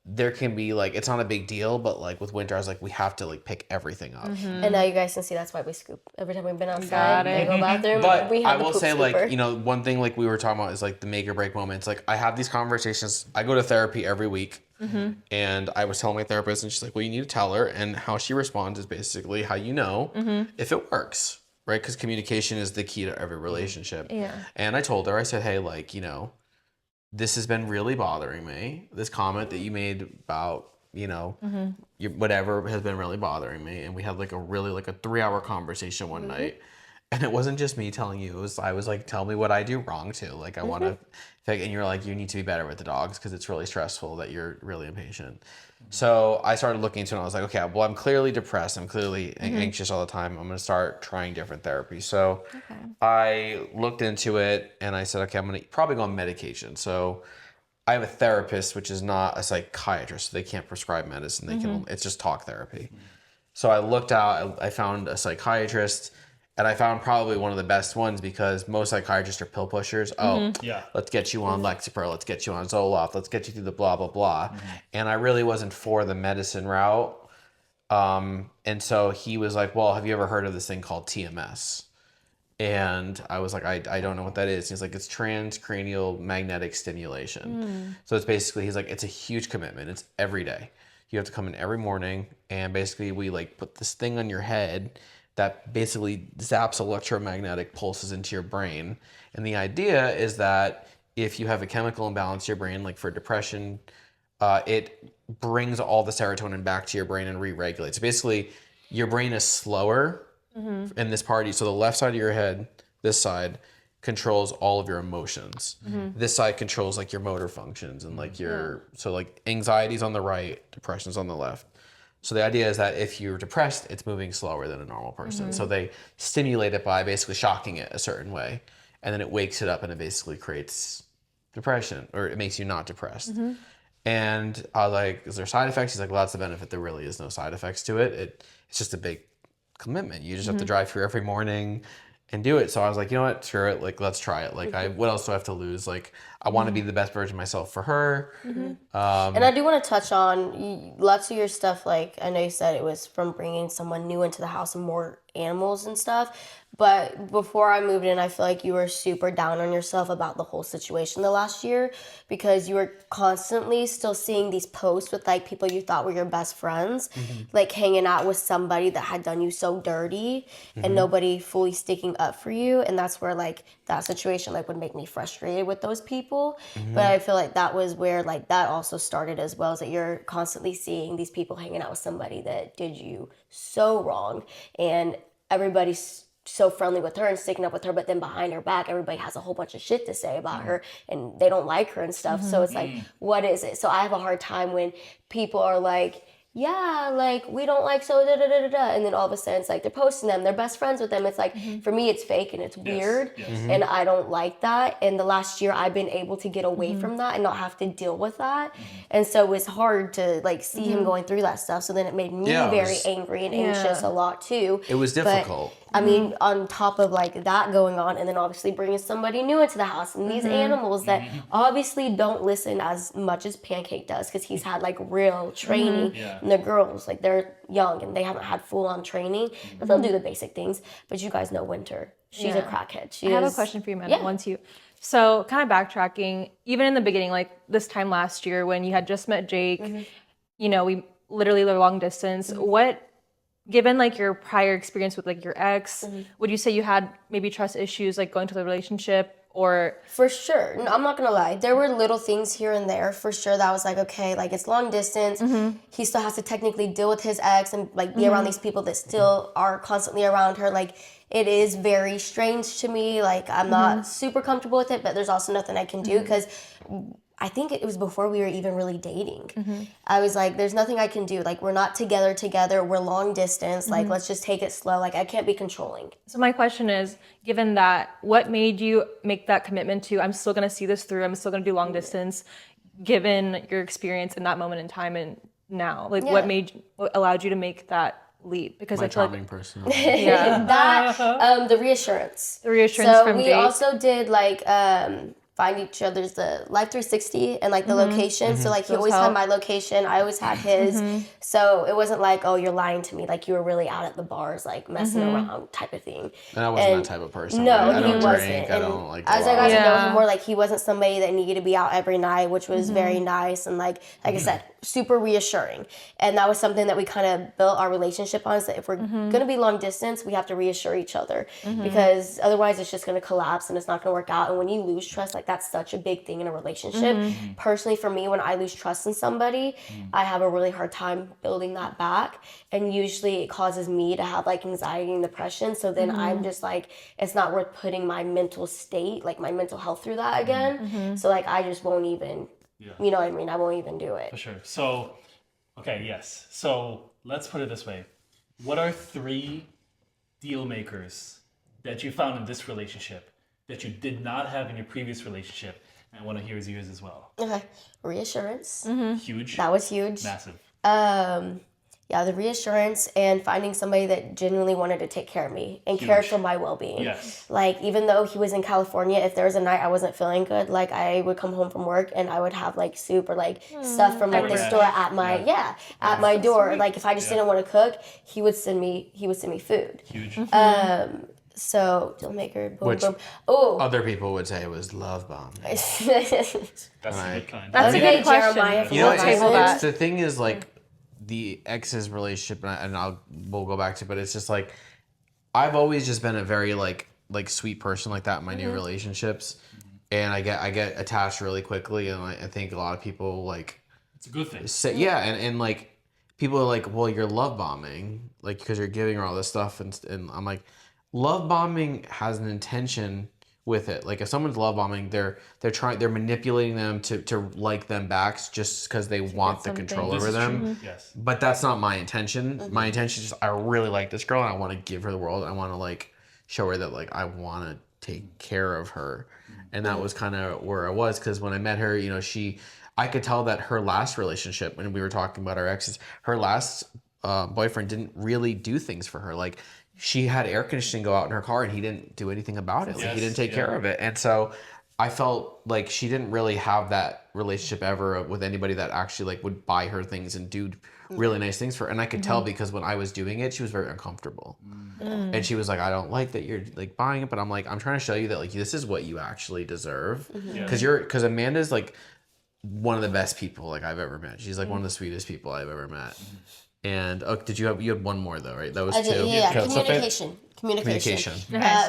there can be like, it's not a big deal, but like with Winter, I was like, we have to like pick everything up. And now you guys can see that's why we scoop. Every time we've been Got outside, it. we go bathroom, But we I have the will poop say, scooper. like, you know, one thing like we were talking about is like the make or break moments. Like I have these conversations. I go to therapy every week, and I was telling my therapist, and she's like, "Well, you need to tell her." And how she responds is basically how you know if it works, right? Because communication is the key to every relationship. Yeah. And I told her, I said, "Hey, like, you know, this has been really bothering me. This comment that you made about, you know, your whatever has been really bothering me." And we had like a 3-hour conversation one night. And it wasn't just me telling you, I was like, tell me what I do wrong too. Like I want to, and you're like, you need to be better with the dogs because it's really stressful that you're really impatient. So I started looking into it and I was like, okay, well, I'm clearly depressed. I'm clearly anxious all the time. I'm going to start trying different therapy. So I looked into it and I said, okay, I'm going to probably go on medication. So I have a therapist, which is not a psychiatrist. So they can't prescribe medicine. They can, it's just talk therapy. So I looked out, I found a psychiatrist, and I found probably one of the best ones because most psychiatrists are pill pushers. Oh, Yeah. let's get you on Lexapro, let's get you on Zoloft, let's get you through the blah, blah, blah. And I really wasn't for the medicine route. And so he was like, well, have you ever heard of this thing called TMS? And I was like, I don't know what that is. He's like, it's transcranial magnetic stimulation. So it's basically, he's like, it's a huge commitment. It's every day. You have to come in every morning, and basically we like put this thing on your head that basically zaps electromagnetic pulses into your brain. And the idea is that if you have a chemical imbalance in your brain, like for depression, it brings all the serotonin back to your brain and re-regulates. Basically, your brain is slower in this part. So the left side of your head, this side, controls all of your emotions. This side controls like your motor functions and like so like anxiety's on the right, depression's on the left. So the idea is that if you're depressed, it's moving slower than a normal person. So they stimulate it by basically shocking it a certain way, and then it wakes it up and it basically creates depression, or it makes you not depressed. And I was like, is there side effects? He's like, well, that's the benefit. There really is no side effects to it. It's just a big commitment. You just have to drive through every morning and do it. So I was like, you know what, screw it. Like, let's try it. Like, what else do I have to lose? Like, I want to be the best version of myself for her. And I do want to touch on lots of your stuff. Like, I know you said it was from bringing someone new into the house and more animals and stuff. But before I moved in, I feel like you were super down on yourself about the whole situation the last year, because you were constantly still seeing these posts with like people you thought were your best friends, like hanging out with somebody that had done you so dirty and nobody fully sticking up for you. And that's where like that situation like would make me frustrated with those people. But I feel like that was where like that also started as well, is that you're constantly seeing these people hanging out with somebody that did you so wrong, and everybody's so friendly with her and sticking up with her, but then behind her back, everybody has a whole bunch of shit to say about her and they don't like her and stuff. So it's like, what is it? So I have a hard time when people are like, yeah, like, we don't like so da-da-da-da-da. And then all of a sudden, it's like, they're posting them. They're best friends with them. It's like, for me, it's fake and it's weird. And I don't like that. And the last year, I've been able to get away from that and not have to deal with that. And so it's hard to, like, see him going through that stuff. So then it made me very angry and anxious a lot, too. It was difficult. I mean, on top of like that going on, and then obviously bringing somebody new into the house, and these animals that obviously don't listen as much as Pancake does, because he's had like real training. And the girls, like they're young and they haven't had full on training, but they'll do the basic things. But you guys know Winter. She's a crackhead. I have a question for you, Amanda. So kind of backtracking, even in the beginning, like this time last year when you had just met Jake, you know, we literally were long distance. What, given like your prior experience with like your ex, would you say you had maybe trust issues like going to the relationship or? For sure. No, I'm not gonna lie. There were little things here and there for sure that I was like, okay, like it's long distance. He still has to technically deal with his ex and like be around these people that still are constantly around her. Like it is very strange to me. Like I'm not super comfortable with it, but there's also nothing I can do because I think it was before we were even really dating. I was like, there's nothing I can do. Like, we're not together. We're long distance. Like, let's just take it slow. Like, I can't be controlling. So my question is, given that, what made you make that commitment to, I'm still going to see this through, I'm still going to do long distance, given your experience in that moment in time and now? Like, what allowed you to make that leap? Because My I feel charming like, person. The reassurance. The reassurance so from we Jake. also did, like, find each other's the Life 360 and like the location. So like he always had my location, I always had his. So it wasn't like, oh, you're lying to me, like you were really out at the bars like messing around type of thing. And I wasn't that type of person. No, I he don't wasn't. drink. I don't like as I got to know Yeah. him more, like he wasn't somebody that needed to be out every night, which was very nice and like I said, super reassuring. And that was something that we kind of built our relationship on, is that if we're gonna be long distance, we have to reassure each other because otherwise it's just gonna collapse and it's not gonna work out. And when you lose trust, like that's such a big thing in a relationship. Personally, for me, when I lose trust in somebody, I have a really hard time building that back. And usually it causes me to have like anxiety and depression. So then I'm just like, it's not worth putting my mental state, like my mental health through that again. So like I just won't even, you know what I mean? I won't even do it. For sure. So, okay, yes. So let's put it this way. What are 3 deal makers that you found in this relationship that you did not have in your previous relationship? And I want to hear yours as well. Okay. Reassurance. Huge. That was huge. Massive. Yeah, the reassurance and finding somebody that genuinely wanted to take care of me and cared for my well-being. Yes. Like, even though he was in California, if there was a night I wasn't feeling good, like, I would come home from work and I would have, like, soup or, like, stuff from, like, the store at my, at my door. Like, if I just didn't want to cook, he would send me food. Huge. So, deal maker, boom, Which boom. Oh, other people would say it was love bomb. That's the good kind. That's a good question. Jeremiah from You know, Love Table Island. that. the thing is like the ex's relationship, and we'll go back to, but it's just like I've always just been a very like sweet person like that in my new relationships, and I get attached really quickly, and I think a lot of people like It's a good thing. say and like people are like, well, you're love bombing, like because you're giving her all this stuff, and I'm like, love bombing has an intention with it. Like if someone's love bombing, they're manipulating them to like them back just because they want the control over them. Yes. But that's not my intention. My intention is just I really like this girl and I want to give her the world. I want to like show her that like I want to take care of her. And that was kind of where I was, because when I met her, you know, I could tell that her last relationship, when we were talking about our exes, her last boyfriend didn't really do things for her. Like she had air conditioning go out in her car and he didn't do anything about it. Like he didn't take care of it. And so I felt like she didn't really have that relationship ever with anybody that actually like would buy her things and do really nice things for her. And I could tell because when I was doing it, she was very uncomfortable. And she was like, I don't like that you're like buying it, but I'm like, I'm trying to show you that like this is what you actually deserve. Because Amanda's like one of the best people like I've ever met. She's like one of the sweetest people I've ever met. And did you had one more though, right? That was 2. Yeah, communication.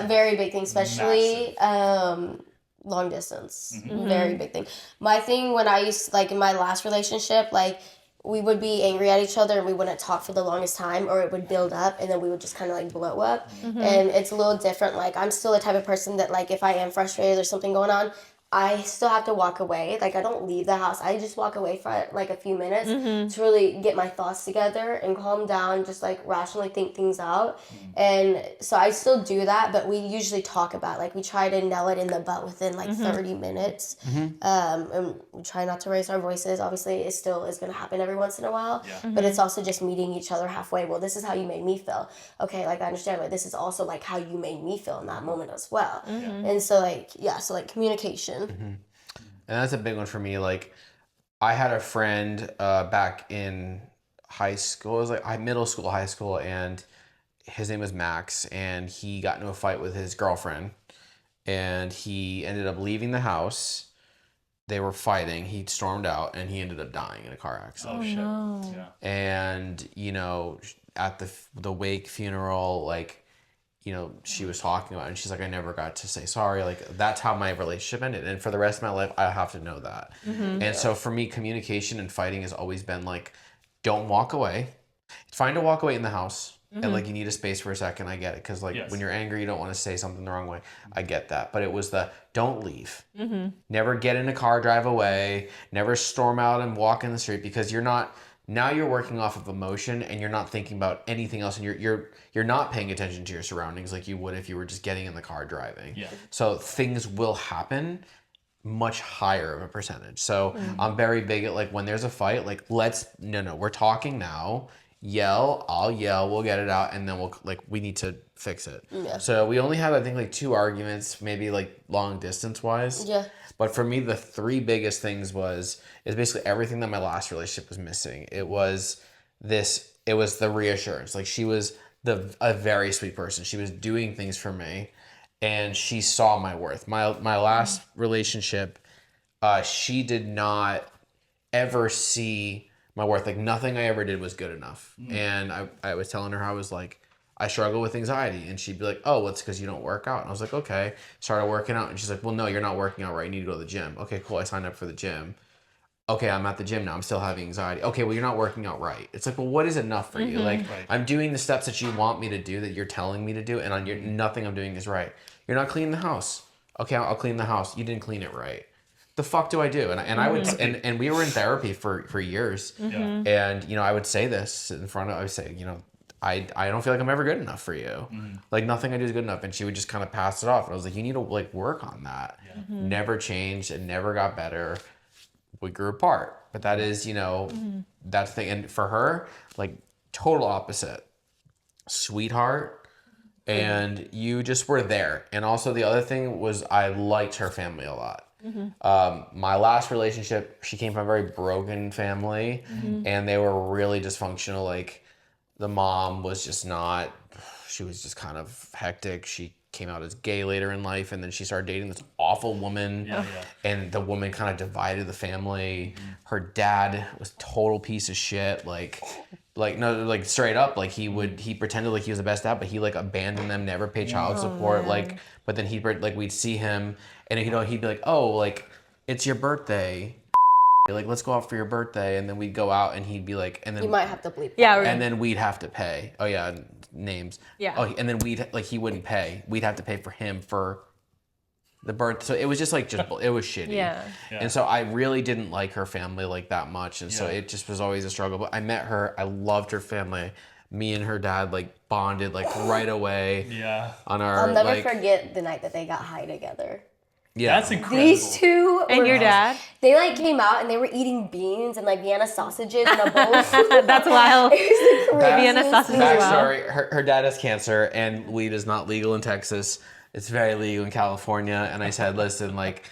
Very big thing, especially long distance. Very big thing. My thing when I used like in my last relationship, like we would be angry at each other and we wouldn't talk for the longest time, or it would build up and then we would just kind of like blow up. And it's a little different. Like I'm still the type of person that like if I am frustrated or something going on, I still have to walk away. Like, I don't leave the house. I just walk away for like a few minutes to really get my thoughts together and calm down, just like rationally think things out. And so I still do that, but we usually talk about, like, we try to nail it in the butt within like 30 minutes. And we try not to raise our voices. Obviously, it still is going to happen every once in a while, but it's also just meeting each other halfway. Well, this is how you made me feel. Okay, like, I understand, but this is also like how you made me feel in that moment as well. And so like, so like communication. And that's a big one for me. Like, I had a friend back in high school. It was like middle school, high school, and his name was Max, and he got into a fight with his girlfriend, and he ended up leaving the house. They were fighting. He stormed out, and he ended up dying in a car accident. Oh shit. no. Yeah. And at the wake funeral, like, she was talking about it, and she's like, I never got to say sorry. Like, that's how my relationship ended. And for the rest of my life, I have to know that. And so for me, communication and fighting has always been like, don't walk away. It's fine to walk away in the house. And like, you need a space for a second. I get it. Cause like when you're angry, you don't want to say something the wrong way. I get that. But it was don't leave. Never get in a car, drive away. Never storm out and walk in the street, because now you're working off of emotion, and you're not thinking about anything else, and you're not paying attention to your surroundings like you would if you were just getting in the car driving. Yeah. So things will happen much higher of a percentage. So I'm very big at, like, when there's a fight, like, we're talking now. I'll yell, we'll get it out, and then we need to fix it. Yeah. So we only had, I think, like 2 arguments, maybe like long distance wise. Yeah. But for me, the 3 biggest things is basically everything that my last relationship was missing. It was the reassurance. Like, she was a very sweet person. She was doing things for me, and she saw my worth. My last relationship, she did not ever see my worth. Like, nothing I ever did was good enough. And I was telling her, I was like, I struggle with anxiety. And she'd be like, oh, well, it's because you don't work out. And I was like, okay. Started working out. And she's like, well, no, you're not working out right. You need to go to the gym. Okay, cool. I signed up for the gym. Okay, I'm at the gym now. I'm still having anxiety. Okay, well, you're not working out right. It's like, well, what is enough for you? Like, I'm doing the steps that you want me to do, that you're telling me to do, and nothing I'm doing is right. You're not cleaning the house. Okay, I'll clean the house. You didn't clean it right. The fuck do I do? And I would, and we were in therapy for years. And, I would say this in front of, I would say, I don't feel like I'm ever good enough for you. Like, nothing I do is good enough. And she would just kind of pass it off. And I was like, you need to, like, work on that. Never changed. It never got better. We grew apart. But that is, that's the thing. And for her, like, total opposite. Sweetheart. And you just were there. And also the other thing was, I liked her family a lot. My last relationship, she came from a very broken family, and they were really dysfunctional. Like, the mom was just she was just kind of hectic. She came out as gay later in life, and then she started dating this awful woman, and the woman kind of divided the family. Her dad was a total piece of shit. Like no, like, straight up, like, he pretended like he was the best dad, but he, like, abandoned them, never paid child support. Like, but then we'd see him, and he'd be like, oh, like, it's your birthday, like, let's go out for your birthday. And then we'd go out, and he'd be like, and then You might have to bleep. Yeah. and then we'd have to pay. Oh yeah, names. Yeah. Oh, and then he wouldn't pay. We'd have to pay for him for the birth. So it was just like, it was shitty. Yeah. And so I really didn't like her family like that much. And so it just was always a struggle. But I met her. I loved her family. Me and her dad, like, bonded, like, right away. Yeah. On our, I'll never forget the night that they got high together. Yeah. That's incredible. These two And your dad? They, like, came out and they were eating beans and, like, Vienna sausages in a bowl. That's wild. It was the craziest Vienna sausage. thing. Backstory, her dad has cancer, and weed is not legal in Texas. It's very legal in California. And I said, listen, like,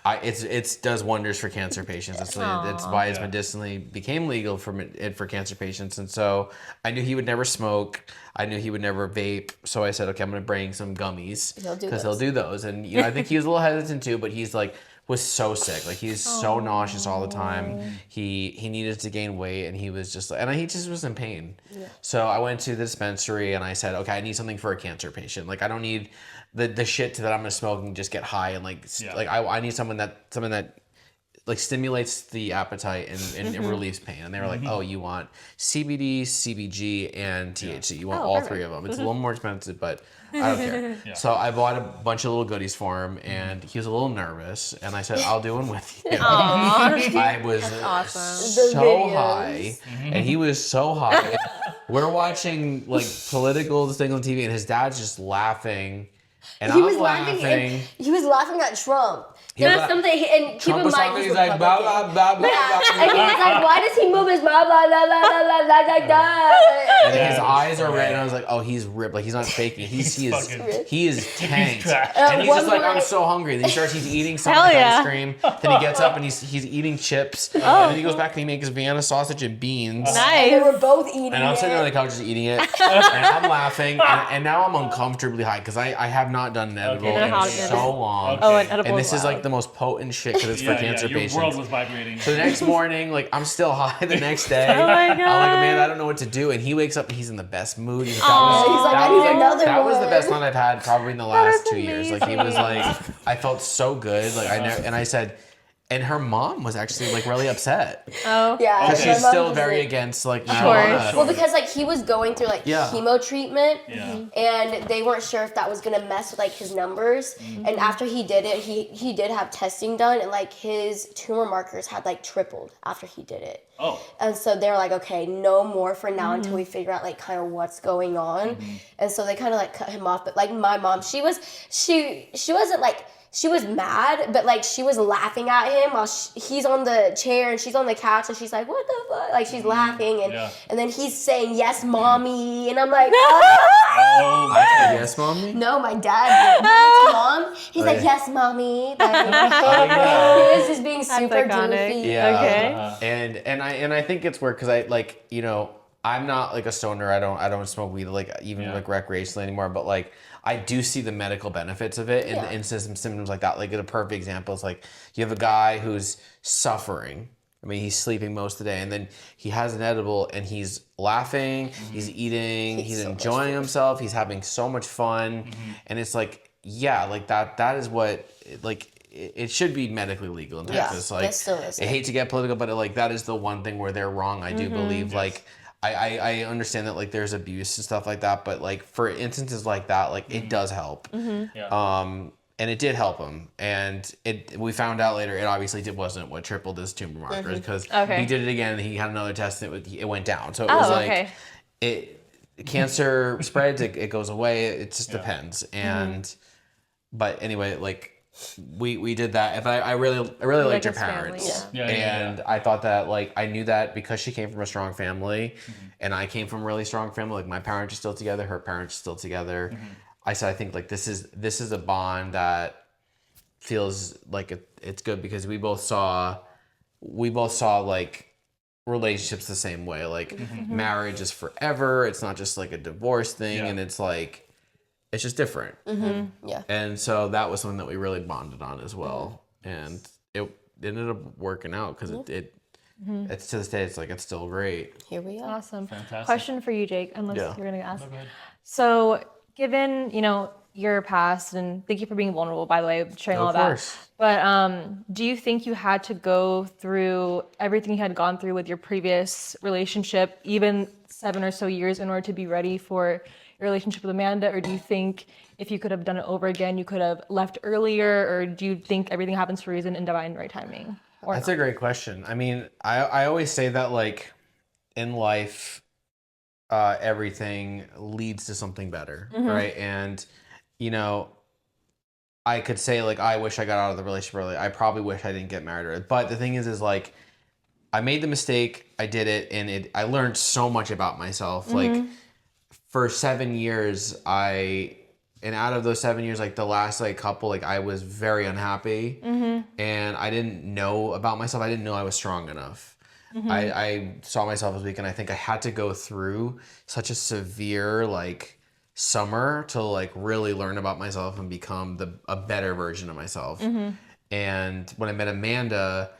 it does wonders for cancer patients. It's why it's medicinally became legal for cancer patients. And so I knew he would never smoke. I knew he would never vape. So I said, okay, I'm going to bring some gummies, because he'll do those. And, I think he was a little hesitant too, but he's like, was so sick. Like, he's so nauseous all the time. He needed to gain weight, and he was just, and he just was in pain. Yeah. So I went to the dispensary, and I said, okay, I need something for a cancer patient. Like, I don't need the shit that I'm gonna smoke and just get high, and like I need something that like stimulates the appetite and it relieves pain. And they were like, oh, you want CBD, CBG, and THC. You want all three of them. It's a little more expensive, but I don't care. Yeah. So I bought a bunch of little goodies for him, and he was a little nervous. And I said, I'll do one with you. I was awesome. so high, and he was so high. We're watching like political things on TV, and his dad's just laughing. And He I'm was laughing. laughing. He was laughing at Trump. He was There was like- something, and keep Trump in was mind, talking, he's he's like, blah, blah, Republican. blah, blah, Yeah, blah. and he was like, why does he move his mouth blah, blah, blah, blah, blah, blah, like that? And his eyes are red, and I was like, "Oh, he's ripped. Like he's not faking. He is tanked." trash. And he's one just like, more- "I'm so hungry." And then he starts. He's eating some Hell yeah. ice cream. Then he gets up and he's eating chips. And then he goes back and he makes Vienna sausage and beans. And they Nice. were both eating And I'm sitting on the it. couch just eating it, and I'm laughing, and now I'm uncomfortably high because I have not done an edible Okay. in How so good. long. Okay. Oh, an edible. And this is wow. like the most potent shit because it's for cancer your patients. world was vibrating. So the next morning, like I'm still high the next day. Oh my I'm like, God. man, I don't know what to do. And he wakes up and he's in the best mood. He's like, Aw. He's like, that I was need another that was the one. best night I've had probably in the last is 2 years. Like he was like, I felt so good. Like and I said, and her mom was actually like really upset Oh. Yeah, because my she's mom still was very like- against like course. marijuana. Well, because like he was going through like Yeah. chemo treatment, Yeah. and they weren't sure if that was gonna mess with like his numbers. And after he did it, he did have testing done, and like his tumor markers had like tripled after he did it. Oh. And so they're like, okay, no more for now until we figure out like kind of what's going on. And so they kind of like cut him off. But like my mom, she wasn't like. She was mad, but like she was laughing at him while he's on the chair and she's on the couch and she's like, "What the fuck?" Like she's laughing and then he's saying, "Yes, mommy," and I'm like, Oh. Yes, mommy. "No, my dad, his mom." He's like, yeah. "Yes, mommy." Like, yeah. he was just being super iconic. goofy. Yeah. Okay. And I think it's weird because I like, you know, I'm not like a stoner. I don't smoke weed like even like recreationally anymore. But like I do see the medical benefits of it and some symptoms like that. Like a perfect example is like you have a guy who's suffering. I mean, he's sleeping most of the day, and then he has an edible, and he's laughing, he's eating, he's so enjoying himself, he's having so much fun, and it's like, yeah, like that is what like. It should be medically legal in Texas. Like, it still is. I hate to get political, but like that is the one thing where they're wrong. I do believe. Like, I understand that like there's abuse and stuff like that, but like for instances like that, like it does help. Yeah. And it did help him. And we found out later it obviously wasn't what tripled his tumor markers because Okay. he did it again. And he had another test and it went down. So it Oh, was like okay. cancer spreads. It goes away. It just depends. And but anyway, like. We did that. If I really liked your his family, parents, yeah. and I thought that like I knew that because she came from a strong family, and I came from a really strong family. Like my parents are still together, her parents are still together. I said I think like this is a bond that feels like it's good because we both saw like relationships the same way. Like marriage is forever. It's not just like a divorce thing, and it's like. It's just different. Yeah. And so that was something that we really bonded on as well. And it ended up working out because it's to this day, it's like, it's still great. Here we are. Awesome. Fantastic. Question for you, Jake, unless Yeah. you're going to ask. Go ahead. So, given, your past, and thank you for being vulnerable, by the way, sharing all Of that. course. But do you think you had to go through everything you had gone through with your previous relationship, even 7 or so years, in order to be ready for your relationship with Amanda? Or do you think if you could have done it over again, you could have left earlier? Or do you think everything happens for a reason and divine right timing? Or That's a great question. I mean, I always say that like in life, everything leads to something better, right? And, I could say like, I wish I got out of the relationship early. I probably wish I didn't get married early. But the thing is like, I made the mistake, I did it, and I learned so much about myself. Like for 7 years, and out of those 7 years, like the last like couple, like I was very unhappy and I didn't know about myself. I didn't know I was strong enough. I saw myself as weak, and I think I had to go through such a severe like summer to like really learn about myself and become a better version of myself. And when I met Amanda,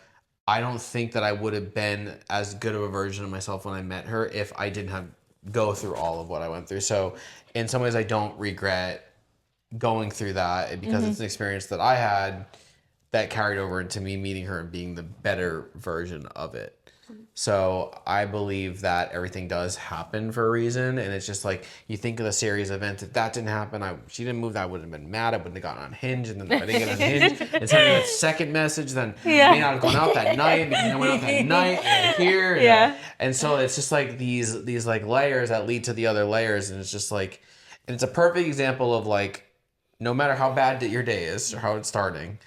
I don't think that I would have been as good of a version of myself when I met her if I didn't go through all of what I went through. So in some ways I don't regret going through that because it's an experience that I had that carried over into me meeting her and being the better version of it. So I believe that everything does happen for a reason, and it's just like you think of the series of events. If that didn't happen, she didn't move. I would have been mad. I wouldn't have gotten on Hinge, and then if I didn't get on Hinge and sent me that second message, then may not have gone out that night because I went out that night and here. And so it's just like these like layers that lead to the other layers, and it's just like, and it's a perfect example of like, no matter how bad your day is or how it's starting,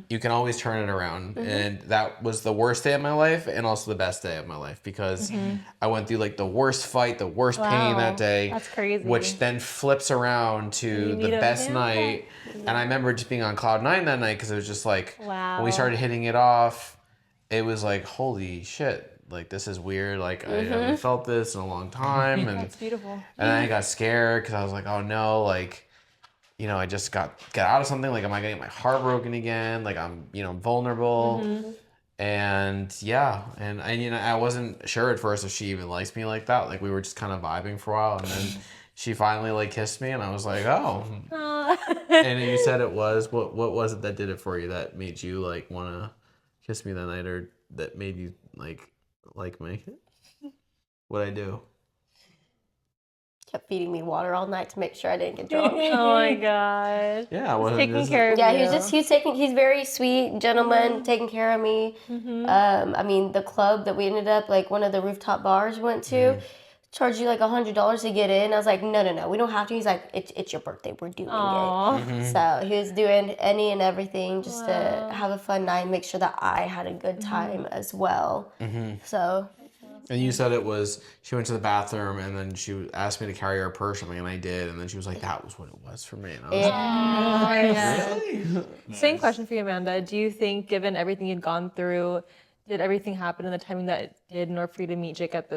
you can always turn it around. And that was the worst day of my life and also the best day of my life because I went through like the worst fight, the worst pain that day. That's crazy. Which then flips around to the best night. And I remember just being on cloud 9 that night because it was just like, when we started hitting it off, it was like, holy shit. Like, this is weird. Like, I haven't felt this in a long time. And That's beautiful. And then I got scared because I was like, oh no, like, you know, I just got out of something. Like, am I gonna get my heart broken again? Like, I'm, vulnerable. And yeah, and I wasn't sure at first if she even likes me like that. Like, we were just kind of vibing for a while, and then she finally like kissed me, and I was like, oh. And you said it was what was it that did it for you that made you like want to kiss me that night, or that made you like me? What'd I do? Kept feeding me water all night to make sure I didn't get drunk. Oh my gosh. Yeah, I wasn't taking care of you. Yeah, he's very sweet gentleman, taking care of me. I mean, the club that we ended up, like one of the rooftop bars we went to, charged you like $100 to get in. I was like, no, we don't have to. He's like, it's your birthday, we're doing it. So he was doing any and everything just to have a fun night and make sure that I had a good time as well. So. And you said it was, she went to the bathroom and then she asked me to carry her purse, and I did. And then she was like, that was what it was for me. And I was like, really? Same question for you, Amanda. Do you think, given everything you'd gone through, did everything happen in the timing that it did in order for you to meet Jake at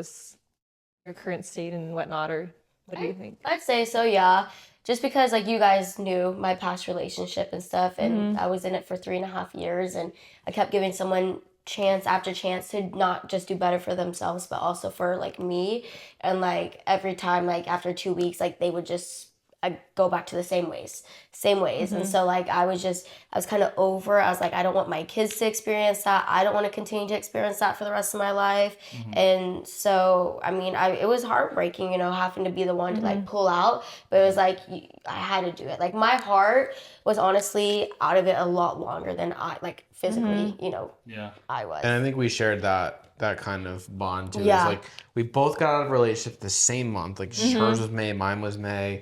your current state and whatnot? Or what do you think? I'd say so, yeah. Just because, like, you guys knew my past relationship and stuff, and I was in it for 3.5 years, and I kept giving someone chance after chance to not just do better for themselves but also for like me, and like every time, like after 2 weeks, like they would just go back to the same ways. And so like I was kind of over. I was like, I don't want my kids to experience that. I don't want to continue to experience that for the rest of my life. And so I mean, it was heartbreaking, having to be the one to like pull out, but it was like I had to do it. Like, my heart was honestly out of it a lot longer than I, like, physically, I was. And I think we shared that kind of bond too. Yeah. It's like we both got out of a relationship the same month. Like, hers was May, mine was May.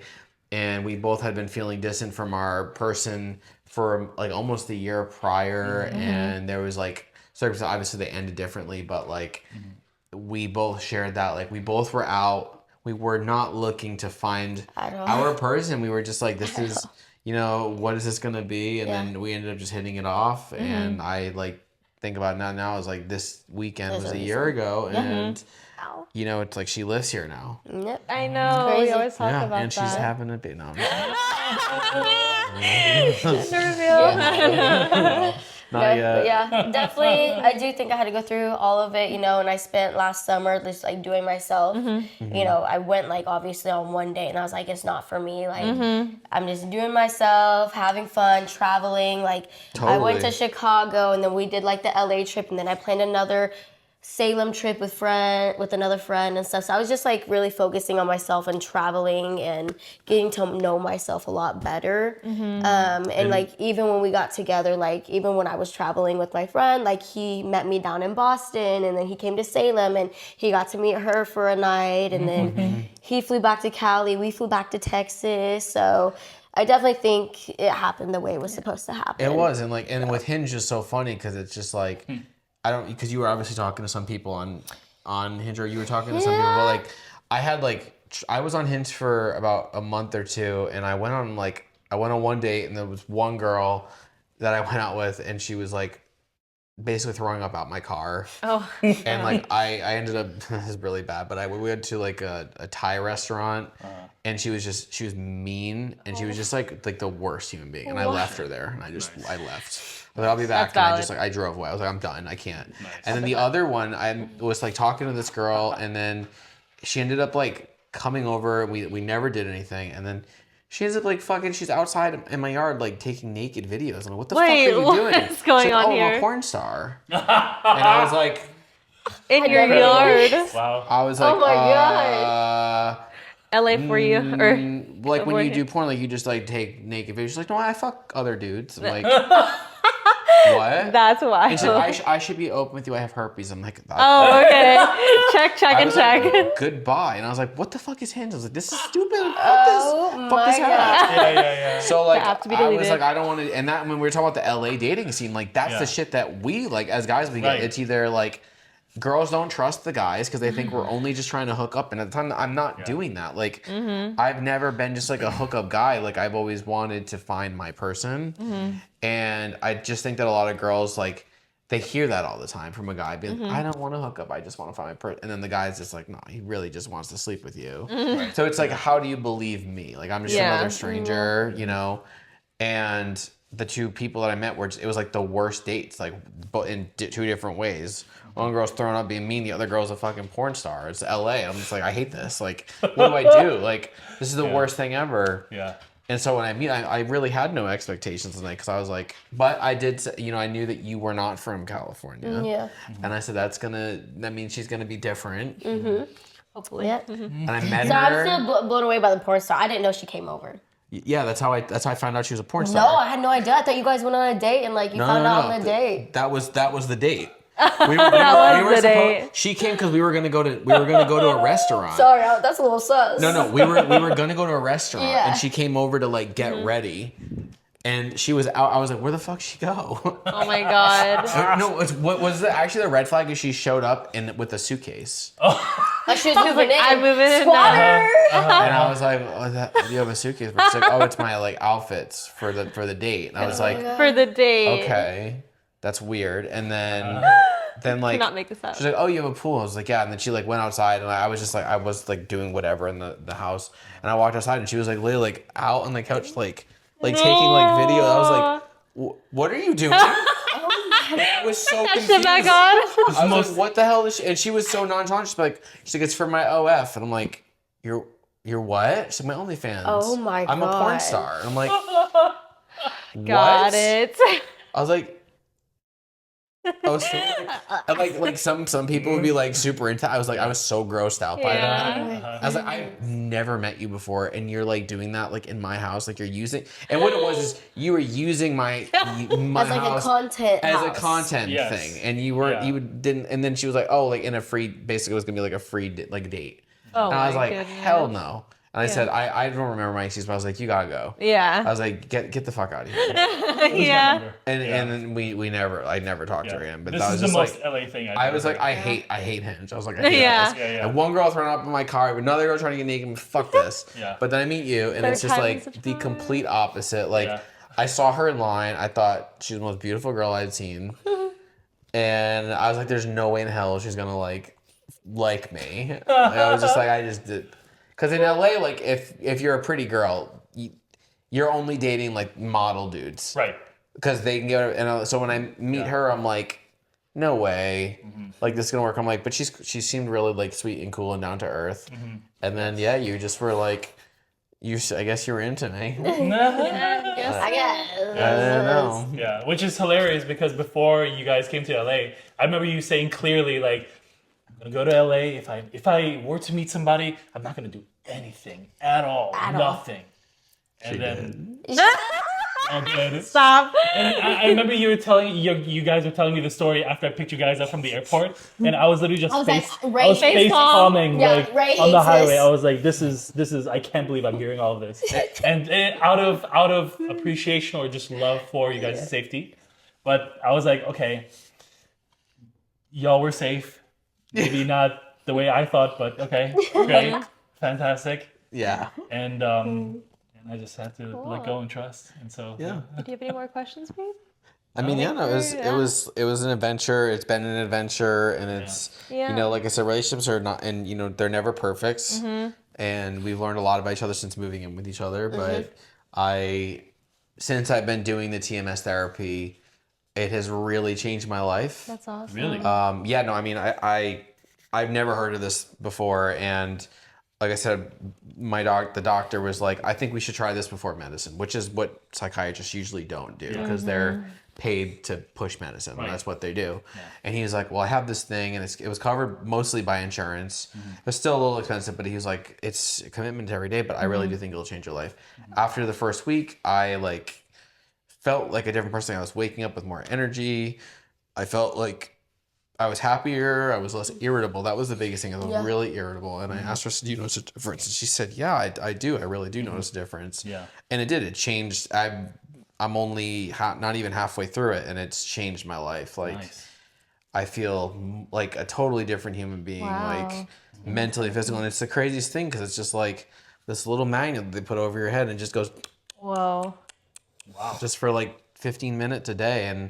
And we both had been feeling distant from our person for like almost a year prior. And there was like circumstances, obviously they ended differently, but like we both shared that. Like, we both were out. We were not looking to find our person. We were just like, this is, what is this going to be? And then we ended up just hitting it off. And I like think about it now. I was like, this weekend was a year ago. And it's like she lives here now. Yep. I know. Crazy. We always talk about and that. she's having a baby. No, not yet. But yeah, definitely. I do think I had to go through all of it, and I spent last summer just like doing myself. I went like obviously on one day and I was like, it's not for me. Like, I'm just doing myself, having fun, traveling. Like, I went to Chicago, and then we did like the LA trip, and then I planned another Salem trip with another friend and stuff. So I was just like really focusing on myself and traveling and getting to know myself a lot better. And like, even when we got together, like even when I was traveling with my friend, like he met me down in Boston, and then he came to Salem and he got to meet her for a night, and then he flew back to Cali, we flew back to Texas. So I definitely think it happened the way it was supposed to happen. It was, and with Hinge is so funny because it's just like, because you were obviously talking to some people on Hinge, or you were talking to some people, but like I was on Hinge for about a month or two, and I went on one date, and there was one girl that I went out with, and she was like basically throwing up out my car. Oh. And like I ended up, this is really bad, but we went to like a Thai restaurant, and she was mean, and she was just like the worst human being, and I left her there, and I left. But I'll be back. That's and I drove away. I was like, I'm done. I can't. Nice. And then the other one, I was like talking to this girl, and then she ended up like coming over. We never did anything. And then She ends up like fucking. She's outside in my yard like taking naked videos. I'm like, what the fuck are you doing? What's going She's like, on I'm here? a porn star. And I was like, In your yard. Wow. I was like, Oh my God. LA for you. Or like when over you here. do porn, like you just like take naked videos. She's like, no, I fuck other dudes. I'm like, what? That's why. And she's like, I should be open with you. I have herpes. I'm like, Oh, okay. Check I and was check. like, goodbye. And I was like, what the fuck is Hinge? I was like, this is stupid. Fuck Oh this. my Fuck this God. app. Yeah. So like, The app to be I was deleted. like, I don't want to. And that when we were talking about the LA dating scene, like that's Yeah. the shit that we like as guys we Right. get. It's either like girls don't trust the guys because they think we're only just trying to hook up. And at the time, I'm not doing that. Like, I've never been just like a hookup guy. Like, I've always wanted to find my person. And I just think that a lot of girls, like, they hear that all the time from a guy being like, I don't want to hook up. I just want to find my person. And then the guy's just like, no, he really just wants to sleep with you. So it's like, how do you believe me? Like, I'm just Yeah. another stranger, you know? And the two people that I met were, it was like the worst dates, like in two different ways. One girl's throwing up being mean, the other girl's a fucking porn star. It's LA. I'm just like, I hate this. Like, what do I do? Like, this is the worst thing ever. Yeah. And so when I really had no expectations tonight because I was like, but I did say, you know, I knew that you were not from California. Yeah. And I said, that means she's going to be different. Hopefully. Yeah. And I met So I'm her. still blown away by the porn star. I didn't know she came over. Yeah, that's how I found out she was a porn No, star. I had no idea. I thought you guys went on a date and like you found out on the date. That was the date. That was the date. She came because we were gonna go to a restaurant. Sorry, that's a little sus. No, we were gonna go to a restaurant, Yeah. and she came over to like get ready, and she was out. I was like, where the fuck she go? Oh my God. No, what was actually the red flag is she showed up with a suitcase, Like she was moving in. I'm moving in Squatter. and I was like, do you have a suitcase? But she's like, oh, it's my like outfits for the date. And I was like, For the date. okay, that's weird. And then like Cannot make this up. she's like, oh, you have a pool? I was like, yeah. And then she like went outside, and I was just like, I was like doing whatever in the house, and I walked outside, and she was like literally like out on the couch, like taking like video. I was like, what are you doing? I was so confused. Shit back on. I was like, what the hell is she? And she was so nonchalant. She's like, it's for my OF, and I'm like, you're what? She's like, my OnlyFans. Oh my I'm a porn God. star. And I'm like, Got what? it. I was like, and like some people would be like super into. I was so grossed out by Yeah. that. I was like, I've never met you before, and you're like doing that like in my house, like you're using. And what it was is you were using my As like house a content as house. a content Yes. thing, and you didn't. And then she was like, oh, like in a free, basically it was gonna be like a free like date. Oh And I was my like, goodness. hell no. And I said, I don't remember my excuse, but I was like, you gotta go. I Yeah. was like, get the fuck out of here. Yeah. And then I never talked to her again. But This that is was the just most like, LA thing I was like, I hate Hinge. I was like, I hate Yeah. this. Yeah. And one girl throwing up in my car, another girl trying to get naked. Fuck this. Yeah. But then I meet you, and Third it's just time like is a the charm. complete opposite. Like Yeah. I saw her in line. I thought she was the most beautiful girl I'd seen, and I was like, there's no way in hell she's gonna like me. Like, I was just like, I just did. Because in LA, like if you're a pretty girl, you're only dating like model dudes. Right. Because they can get, and so when I meet her, I'm like, no way, like this is gonna work. I'm like, but she seemed really like sweet and cool and down to earth. And then you just were like, I guess you were into me. I guess. I don't know. Yeah, which is hilarious because before you guys came to LA, I remember you saying clearly like, I'm gonna go to LA. If I were to meet somebody, I'm not gonna do anything at all, nothing. And then Stop. And I remember you were telling you guys were telling me the story after I picked you guys up from the airport, and I was literally just I was like, I was face palming Yeah, like Ray on the hates highway. this. I was like, this is I can't believe I'm hearing all of this, and out of appreciation or just love for you guys' safety, but I was like, okay, y'all were safe, maybe not the way I thought, but okay, great, fantastic, Yeah. and I just had to let go and trust, and so Yeah. Do you have any more questions, babe? I mean, yeah, no, it was an adventure. It's been an adventure, and it's Yeah. you know, like I said, relationships are not, and you know, they're never perfect. And we've learned a lot about each other since moving in with each other. But since I've been doing the TMS therapy, it has really changed my life. That's awesome. really. Yeah, no, I mean, I've never heard of this before, and like I said, the doctor was like, I think we should try this before medicine, which is what psychiatrists usually don't do because they're paid to push medicine. Right. That's what they do. Yeah. And he was like, well, I have this thing, and it was covered mostly by insurance. It was still a little expensive, but he was like, it's a commitment to every day, but I really do think it'll change your life. After the first week, I like felt like a different person. I was waking up with more energy. I felt like I was happier. I was less irritable. That was the biggest thing. I was really irritable. And I asked her, do you notice a difference? And she said, yeah, I do. I really do notice a difference. Yeah. And it did. It changed. I'm only not even halfway through it, and it's changed my life. Like, Nice. I feel like a totally different human being, Wow. like mentally, physically. And it's the craziest thing because it's just like this little magnet that they put over your head and just goes Whoa. Wow. just for like 15 minutes a day.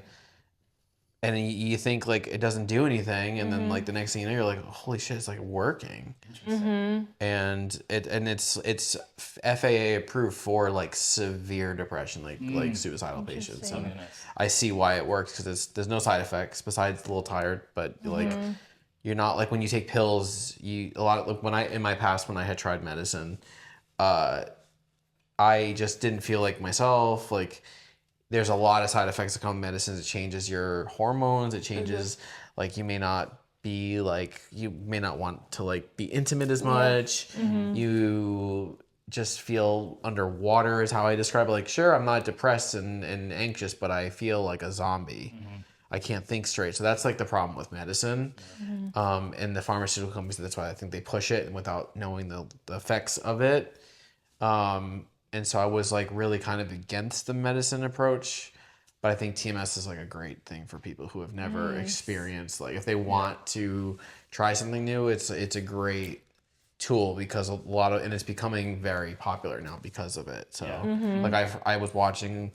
And you think like it doesn't do anything, and then like the next thing you know, you're like, holy shit, it's like working. And it's FAA approved for like severe depression, like suicidal patients. Interesting. And I see why it works because there's no side effects besides a little tired, but like you're not like when you take pills. In my past when I had tried medicine, I just didn't feel like myself. Like there's a lot of side effects that come with medicines. It changes your hormones. It changes like you may not want to like be intimate as much. You just feel underwater is how I describe it. Like, sure, I'm not depressed and anxious, but I feel like a zombie. I can't think straight. So that's like the problem with medicine. And the pharmaceutical companies, that's why I think they push it without knowing the effects of it. And so I was like really kind of against the medicine approach, but I think TMS is like a great thing for people who have never experienced, like if they want to try something new, it's a great tool because and it's becoming very popular now because of it. So like I was watching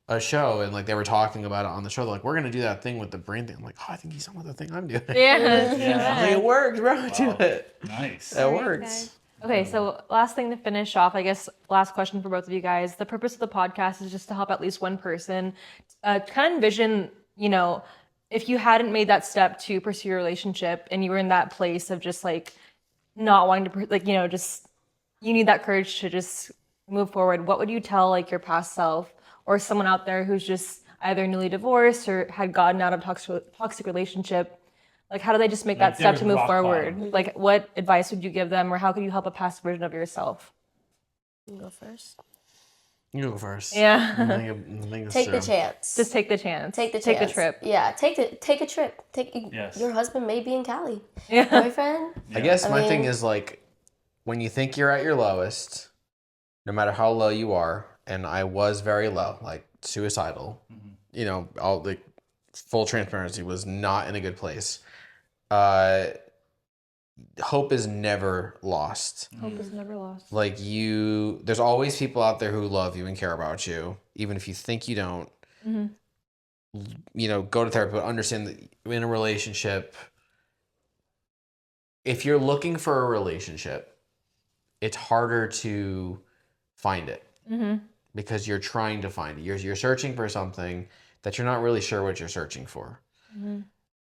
a show and like they were talking about it on the show. They're like, we're going to do that thing with the brain thing. I'm like, oh, I think he's talking about the thing I'm doing. Yeah. Like, it works, bro. Do it. Nice. It works. Okay, so last thing to finish off, I guess, last question for both of you guys. The purpose of the podcast is just to help at least one person kind of envision, if you hadn't made that step to pursue your relationship and you were in that place of just like not wanting to, just you need that courage to just move forward. What would you tell like your past self or someone out there who's just either newly divorced or had gotten out of toxic relationship? Like, how do they just make that step to move forward? bottom. Like, what advice would you give them, or how could you help a past version of yourself? You go first. You go first. Yeah. I think it's Take the true. chance. Just take the chance. Take the Take the chance. trip. Yeah, take a trip. Yes. Your husband may be in Cali. Yeah. Boyfriend. I guess my thing mean- is like when you think you're at your lowest, no matter how low you are, and I was very low, like suicidal, all the full transparency, was not in a good place. Hope is never lost. Hope is never lost. Like there's always people out there who love you and care about you, even if you think you don't. Go to therapy, but understand that in a relationship, if you're looking for a relationship, it's harder to find it because you're trying to find it. You're searching for something that you're not really sure what you're searching for.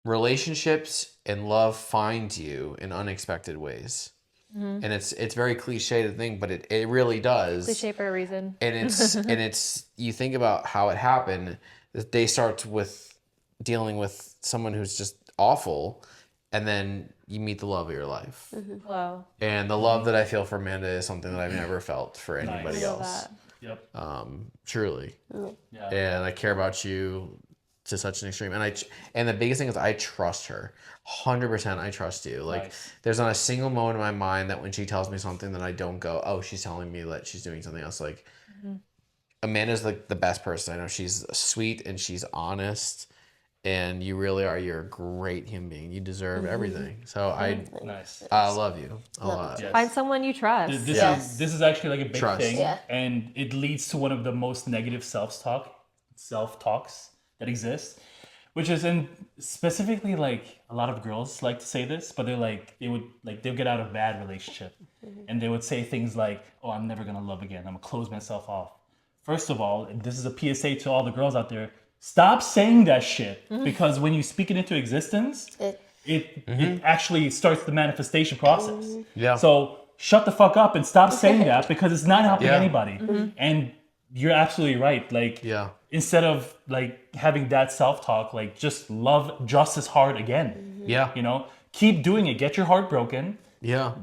Relationships and love find you in unexpected ways. And it's very cliche to think, but it really does. Cliche for a reason. And it's you think about how it happened. They start with dealing with someone who's just awful, and then you meet the love of your life. Wow. And the love that I feel for Amanda is something that I've never felt for anybody Nice. else. Yep. Truly. Yeah. And I care about you to such an extreme. And the biggest thing is I trust her. 100% I trust you. Like Nice. there's not a single moment in my mind that when she tells me something that I don't go, oh, she's telling me that she's doing something else. Like Amanda's like the best person I know. She's sweet and she's honest. And you really are. You're a great human being. You deserve everything. So I love you a lot. Yes. Find someone you trust. This is actually like a big Trust. thing, Yeah. and it leads to one of the most negative self-talks that exist, which is specifically like a lot of girls like to say this, but they'll get out of a bad relationship, and they would say things like, "Oh, I'm never gonna love again. I'm gonna close myself off." First of all, this is a PSA to all the girls out there. Stop saying that shit, because when you speak it into existence, it actually starts the manifestation process. Yeah. So shut the fuck up and stop saying that because it's not helping Yeah. anybody. And you're absolutely right. Like, Yeah. instead of like having that self-talk, like just love just as hard again. Yeah. You know, keep doing it. Get your heart broken. Yeah.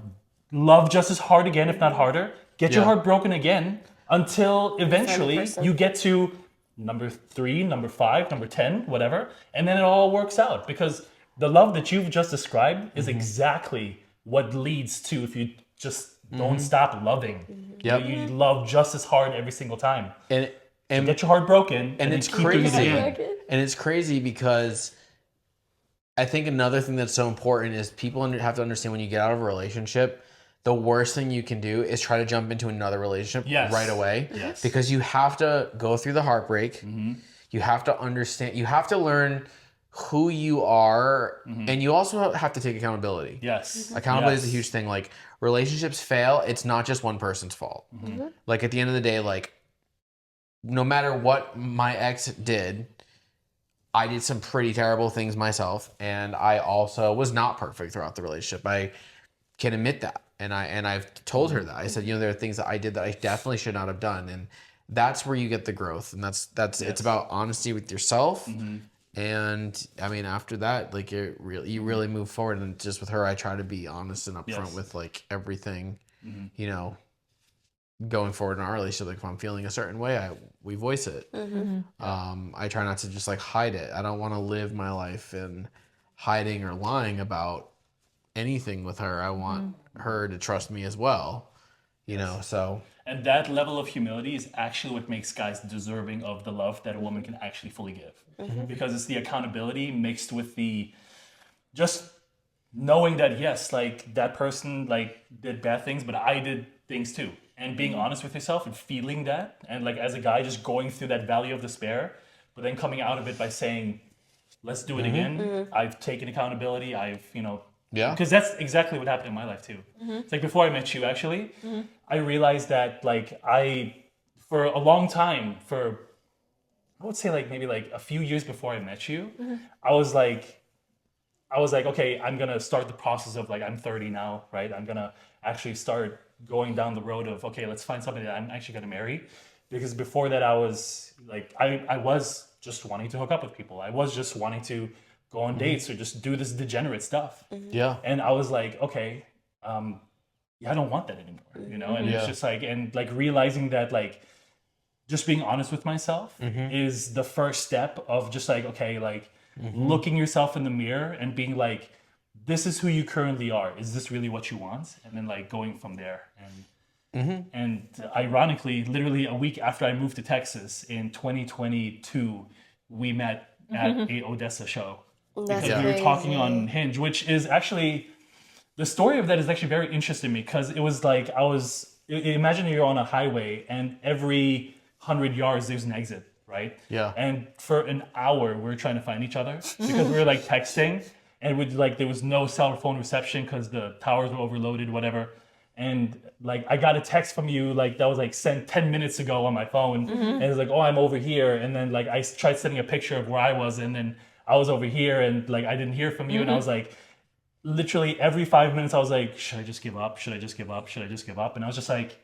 Love just as hard again, if not harder. Get your Yeah. heart broken again until eventually person. you get to number 3, number 5, number 10, whatever, and then it all works out. Because the love that you've just described is exactly what leads to if you just don't stop loving. Yep. You love just as hard every single time. And Get your heart broken, and then it's keep doing it crazy. again. And it's crazy because I think another thing that's so important is people have to understand when you get out of a relationship, the worst thing you can do is try to jump into another relationship Yes. right away. Yes. Because you have to go through the heartbreak. You have to understand, you have to learn who you are, and you also have to take accountability. Yes. Accountability is a Yes. huge thing. Like, relationships fail, it's not just one person's fault. Like, at the end of the day, like, no matter what my ex did, I did some pretty terrible things myself, and I also was not perfect throughout the relationship. I can admit that, and I've told her that. I said, you know, there are things that I did that I definitely should not have done, and that's where you get the growth, and that's it's about honesty with yourself. And I mean, after that, like, you really move forward. And just with her, I try to be honest and upfront with like everything, you know, going forward in our relationship. Like, if I'm feeling a certain way, we voice it. I try not to just like hide it. I don't want to live my life in hiding or lying about anything with her. I want her to trust me as well, you know. So And that level of humility is actually what makes guys deserving of the love that a woman can actually fully give. Because it's the accountability mixed with the just knowing that, yes, like, that person like did bad things, but I did things too. And being honest with yourself and feeling that. And like, as a guy, just going through that valley of despair, but then coming out of it by saying, let's do it again. I've taken accountability. I've, you know, yeah, because that's exactly what happened in my life too. It's like, before I met you, actually, I realized that like for a long time, I would say like maybe like a few years before I met you, I was like, okay, I'm gonna start the process of like, I'm 30 now, right? I'm gonna actually start going down the road of, okay, let's find somebody that I'm actually gonna marry. Because before that, I was like, I was just wanting to hook up with people. I was just wanting to go on dates or just do this degenerate stuff. yeah, And I was like, okay, yeah, I don't want that anymore, you know? And it's just like, and like realizing that like, just being honest with myself is the first step of just like, okay, like looking yourself in the mirror and being like, this is who you currently are. Is this really what you want? And then like going from there. And ironically, literally a week after I moved to Texas in 2022, we met at a Odessa show. That's Because we were talking crazy. on Hinge, which is actually, the story of that is actually very interesting to me, because it was like, imagine you're on a highway and every 100 yards there's an exit, right? Yeah. And for an hour we were trying to find each other because we were like texting, and there was no cell phone reception because the towers were overloaded, whatever. And like, I got a text from you like that was like sent 10 minutes ago on my phone, and it's like, oh, I'm over here. And then like I tried sending a picture of where I was, and then I was over here, and like I didn't hear from you, and I was like, literally every 5 minutes I was like, should I just give up? Should I just give up? Should I just give up? And I was just like,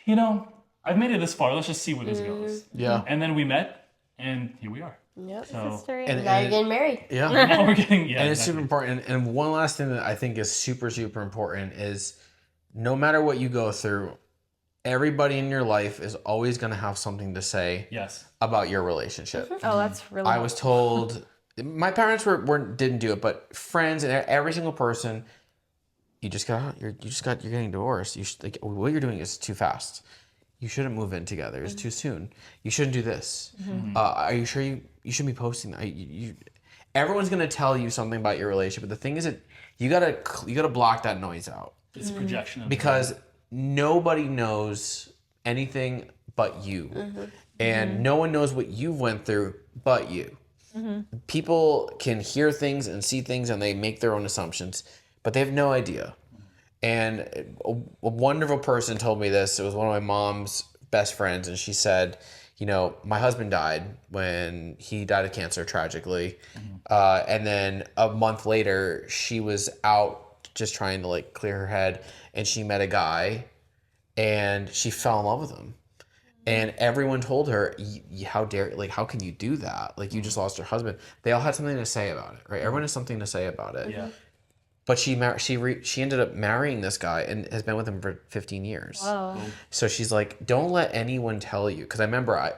you know, I've made it this far. Let's just see where this goes. yeah, And then we met, and here we are. Yep. So and, Now you're getting married. yeah. now we're getting, yeah, And it's exactly. super important. And one last thing that I think is super, super important is, no matter what you go through, everybody in your life is always going to have something to say Yes. about your relationship. Oh, that's really. I was told, my parents didn't do it, but friends and every single person, you're getting divorced. You should, like, what you're doing is too fast. You shouldn't move in together. It's too soon. You shouldn't do this. Are you sure you shouldn't be posting that? Everyone's gonna tell you something about your relationship, but the thing is that you gotta block that noise out, It's projection. Of because nobody knows anything but you, and no one knows what you've went through but you. People can hear things and see things, and they make their own assumptions, but they have no idea. And a wonderful person told me this. It was one of my mom's best friends, and she said, you know, my husband died when he died of cancer, tragically. And then a month later, she was out just trying to like clear her head, and she met a guy, and she fell in love with him. And everyone told her, how dare, like, how can you do that? Like, you just lost your husband. They all had something to say about it, right? Everyone has something to say about it. Yeah. But she ended up marrying this guy and has been with him for 15 years. Wow. So she's like, don't let anyone tell you. Because I remember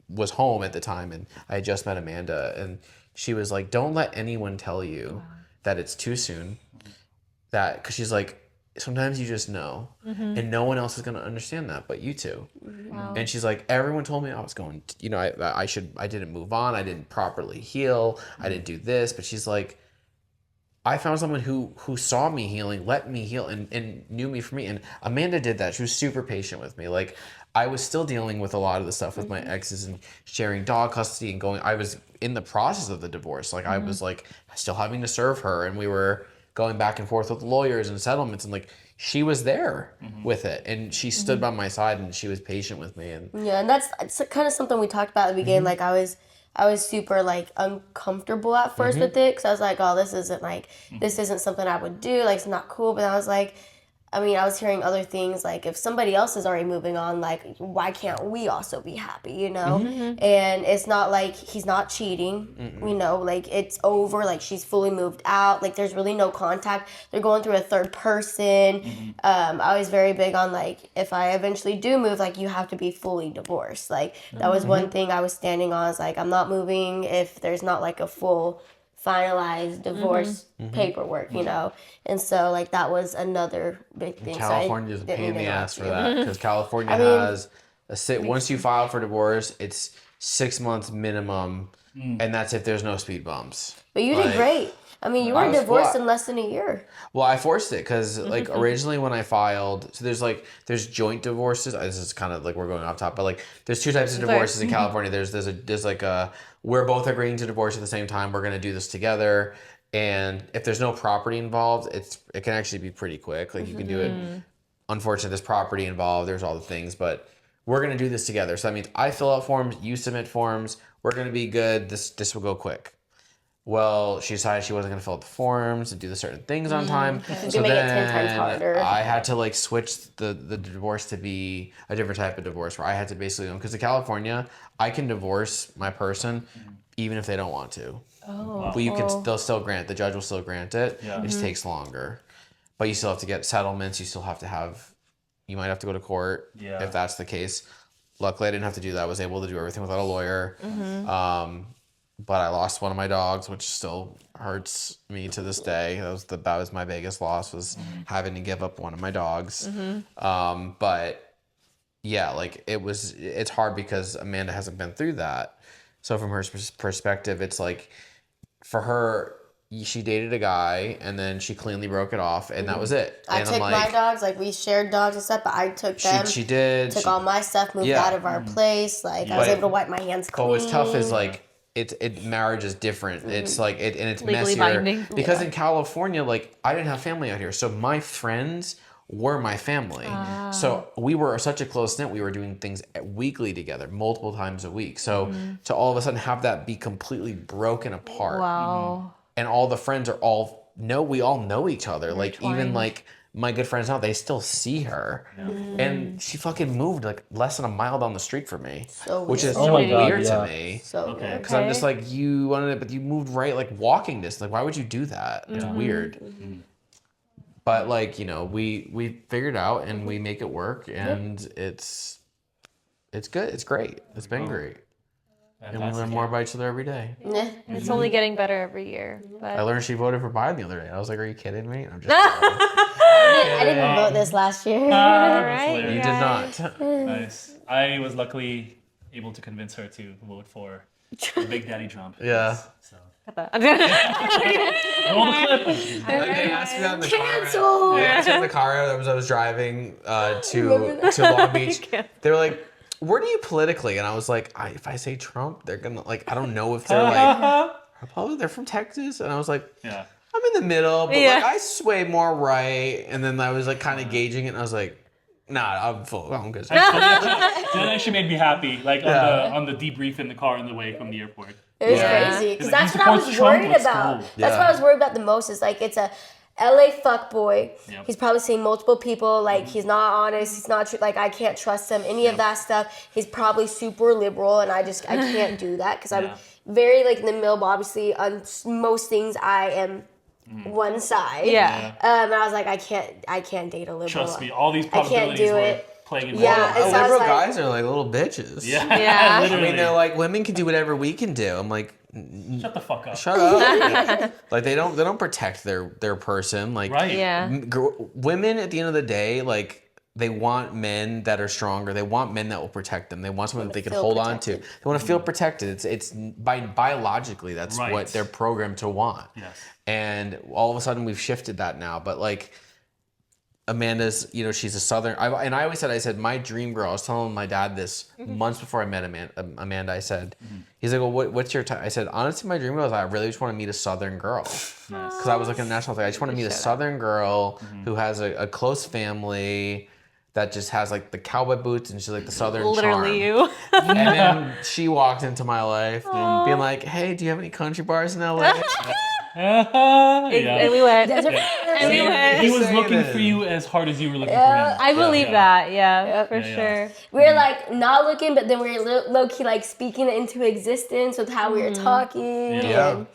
was home at the time, and I had just met Amanda, and she was like, don't let anyone tell you that it's too soon. Because she's like, sometimes you just know, and no one else is going to understand that but you two. Wow. And she's like, everyone told me I was going, I didn't move on, I didn't properly heal, I didn't do this. But she's like, I found someone who saw me healing, let me heal, and knew me for me. And Amanda did that. She was super patient with me. Like, I was still dealing with a lot of the stuff with my exes and sharing dog custody and I was in the process of the divorce. Like, I was like still having to serve her, and we were going back and forth with lawyers and settlements, and like, she was there with it, and she stood by my side, and she was patient with me. And yeah, and that's kind of something we talked about at the beginning. Like, I was super like uncomfortable at first with it, because I was like, oh, this isn't something I would do, like, it's not cool. But I was like, I mean, I was hearing other things, like, if somebody else is already moving on, like, why can't we also be happy, you know? And it's not like he's not cheating, you know, like, it's over, like, she's fully moved out, like, there's really no contact, they're going through a third person. I was very big on, like, if I eventually do move, like, you have to be fully divorced. Like, that was one thing I was standing on, is like, I'm not moving if there's not, like, a full finalized divorce paperwork, you know? And so, like, that was another big thing. California is a pain in the ass for that, because California once you file for divorce, it's 6 months minimum, and that's if there's no speed bumps. But you did great. I mean, you were divorced in less than a year. Well, I forced it because, like, originally when I filed, so there's joint divorces. This is kind of like we're going off top, but like, there's two types of divorces in California. There's like we're both agreeing to divorce at the same time. We're gonna do this together, and if there's no property involved, it can actually be pretty quick. Like, you can do it. Unfortunately, there's property involved. There's all the things, but we're gonna do this together. So that means I fill out forms, you submit forms. We're gonna be good. This will go quick. Well, she decided she wasn't going to fill out the forms and do the certain things on time. So make it 10 then times harder. I had to like switch the divorce to be a different type of divorce, where I had to basically, because in California, I can divorce my person even if they don't want to. Oh. But they'll still grant, the judge will still grant it. Yeah. It just takes longer. But you still have to get settlements. You still have to you might have to go to court if that's the case. Luckily, I didn't have to do that. I was able to do everything without a lawyer. But I lost one of my dogs, which still hurts me to this day. That was my biggest loss, was having to give up one of my dogs. But yeah, like, it's hard because Amanda hasn't been through that. So from her perspective, it's like, for her, she dated a guy and then she cleanly broke it off, and that was it. I took my dogs, like, we shared dogs and stuff, but I took them. She did. Took all my stuff, moved out of our place. Like, I was able to wipe my hands clean. But what's tough is, like, marriage is different. It's like and it's legally messier binding. because in California, like, I didn't have family out here, so my friends were my family. So we were such a close knit. We were doing things weekly together, multiple times a week. So to all of a sudden have that be completely broken apart. Wow. And all the friends we all know each other. Like, even like my good friends now, they still see her. And she fucking moved like less than a mile down the street from me. So which is weird. so Oh my God, weird yeah. to me. So weird. Because I'm just like, you wanted it, but you moved right, like, walking distance. Like, why would you do that? It's weird. But, like, you know, we figured it out, and we make it work, and it's good. It's great. It's been great. And we learn more about each other every day. Yeah. It's only getting better every year. But I learned she voted for Biden the other day. I was like, are you kidding me? I'm just I didn't vote this last year. right, You did not. Nice. I was luckily able to convince her to vote for Big Daddy Trump. Yeah. So. I'm Roll the clip. They asked me that in the Cancel! They asked me in the car as I was driving to Long Beach. They were like, where do you politically? And I was like, if I say Trump, they're gonna, like, I don't know if they're like Republican. They're from Texas, and I was like, Yeah. I'm in the middle, but like, I sway more right. And then I was like kind of gauging it, and I was like, nah, I'm good. That actually made me happy. Like, on the debrief in the car on the way from the airport. It was Yeah. crazy because He's like, that's he what I was supports Trump, worried let's about. go. That's what I was worried about the most. Is like, LA fuckboy. Yep. He's probably seeing multiple people. Like, he's not honest. He's not true. Like, I can't trust him. Any of that stuff. He's probably super liberal, and I can't do that because I'm very, like, in the middle. But obviously, on most things, I am one side. Yeah. And I was like, I can't date a liberal. Trust me, all these I can't probabilities do were it. playing in Yeah, my and so I was Liberal like- guys are like little bitches. Yeah. I literally. mean, they're like, women can do whatever we can do. I'm like, Shut the fuck up. shut up. Like they don't protect their person. Like Right. Yeah. women at the end of the day, like they want men that are stronger. They want men that will protect them. They want someone that they can feel hold on to. protected. They want to feel protected. It's biologically that's Right. what they're programmed to want. Yes. And all of a sudden we've shifted that now. But like Amanda's, you know, she's a Southern. I always said, I said, my dream girl. I was telling my dad this months before I met Amanda. I said, he's like, well, what's your type? I said, honestly, my dream girl is I really just want to meet a Southern girl. Because I was looking at national thing. I just want to meet a Southern girl who has a close family that just has like the cowboy boots and she's like the Southern Literally charm. you. And then she walked into my life being like, hey, do you have any country bars in LA? And we went. Desert- And we went. He was Say looking that. for you as hard as you were looking for him. I believe that. Yeah, Yep. for Yeah. sure. We were like not looking, but then we were low key like speaking it into existence with how we were talking. Yeah. And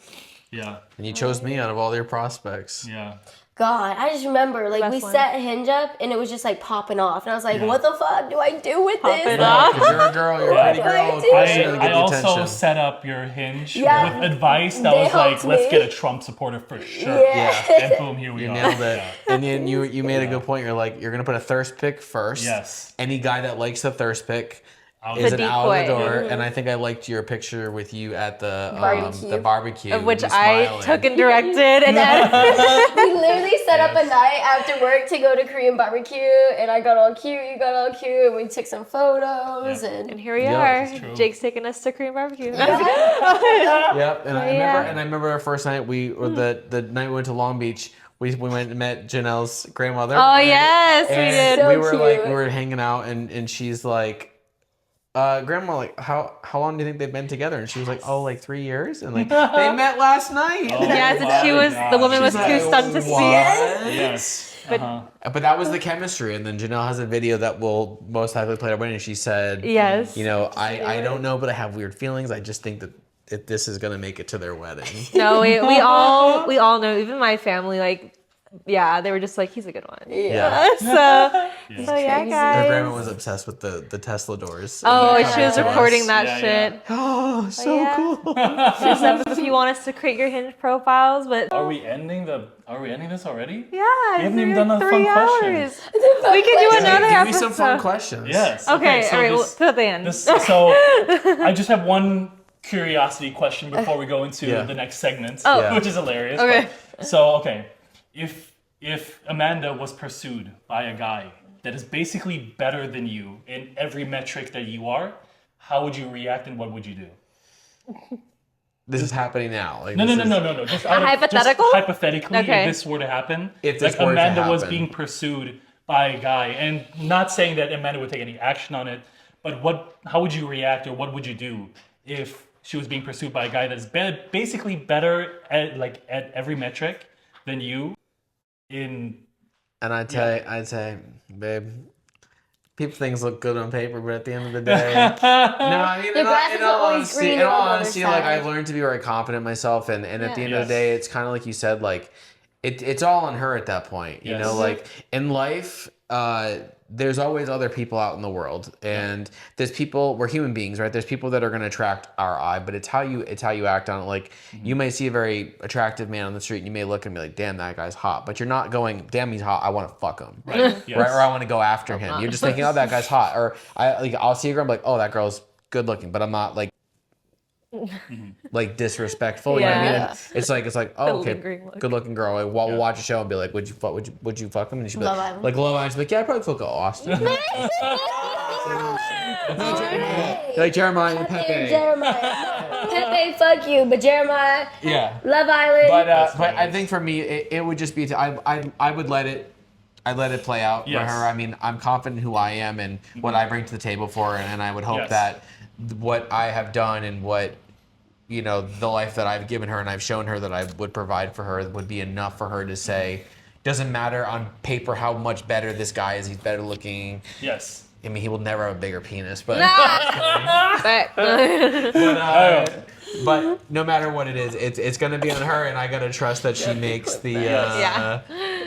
Yeah. And you chose me out of all your prospects. Yeah. God, I just remember like we Best one. set Hinge up and it was just like popping off, and I was like, what the fuck do I do with Pop this? it off. Because you're a girl, you're a pretty What do I girl. do? Of course you're gonna I get the also attention. set up your Hinge Yeah. with advice that They was like, helped let's me. get a Trump supporter for sure. Yeah. And boom, here we You are. nailed it. Yeah. And then you made a good point. You're like, you're gonna put a thirst pick first. Yes. Any guy that likes the thirst pick Out is the an out of the decoy. door. And I think I liked your picture with you at the Barbecue. barbecue. Of which you I smiling. took and directed, and then We literally set up a night after work to go to Korean barbecue, and I got all cute, you got all cute, and we took some photos, Yeah. and here we Yeah, are. this is true. Jake's taking us to Korean barbecue. Yep. And Yeah. I remember our first night. Or the night we went to Long Beach. We went and met Janelle's grandmother. Oh yes, we And did. So we were like, cute. we were hanging out, and she's like, Grandma, like, how long do you think they've been together? And she was like, oh, like 3 years, and like they met last night. Oh. Yes, and she was. The woman was She's too like, stunned to "What?" see it. Yes. But- But that was the chemistry, and then Janelle has a video that will most likely play at our wedding. She said, Yes. you know, I don't know, but I have weird feelings. I just think that this is gonna make it to their wedding. No, we all know. Even my family, like, yeah, they were just like, he's a good one. Yeah. So yeah, Her guys. grandma was obsessed with the Tesla doors. Oh, And she was to us. recording that Yeah, shit. Oh, so Yeah. cool. She said if you want us to create your Hinge profiles, but Are we ending this already? yeah, We haven't even it's done a like fun 3 question. hours. We could do another Give episode. me some fun questions. Yes. Okay, so all right, we'll this- put at the end. So I just have one curiosity question before we go into Yeah. the next segment, Oh. which is hilarious. Okay. But- so if Amanda was pursued by a guy that is basically better than you in every metric that you are, how would you react and what would you do? This is happening now. Like, No. this is- Just hypothetical? Just hypothetically, Okay. if this were to happen, If this like were to Amanda was happen. being pursued by a guy, and not saying that Amanda would take any action on it, but how would you react or what would you do if she was being pursued by a guy that's basically better at every metric than you? And I'd say, babe, people things look good on paper, but at the end of the day, no, I mean, grass in isn't all always honesty, greener in all on the other honesty, like side. I've learned to be very confident in myself, and at the end of Yes. the day, it's kind of like you said, like it's all on her at that point, you Yes. know, like in life, there's always other people out in the world, and there's people. We're human beings, right? There's people that are going to attract our eye, but it's how you act on it. Like you may see a very attractive man on the street, and you may look and be like, "Damn, that guy's hot," but you're not going, "Damn, he's hot. I want to fuck him." Right. Yes. Right, or I want to go after him. You're just thinking, "Oh, that guy's hot," or I'll see a girl, I'm like, "Oh, that girl's good looking," but I'm not like disrespectful. You know what I Yeah. mean? It's like, oh, okay, lingering look. good looking girl. Like, we'll watch a show and be like, would you fuck him? And she'd be Love like, Island. like Love Island. She'd be like, yeah, I'd probably fuck Austin. Like Jeremiah and Pepe. Jeremiah. Pepe, fuck you, but Jeremiah, Yeah. Love Island. But I think for me, it would just be I would let it. I'd let it play out Yes. for her. I mean, I'm confident in who I am and what I bring to the table for her, and I would hope Yes. that what I have done and what you know, the life that I've given her and I've shown her that I would provide for her would be enough for her to say, doesn't matter on paper how much better this guy is, he's better looking. Yes. I mean, he will never have a bigger penis, but but no matter what it is, it's gonna be on her, and I gotta trust that she makes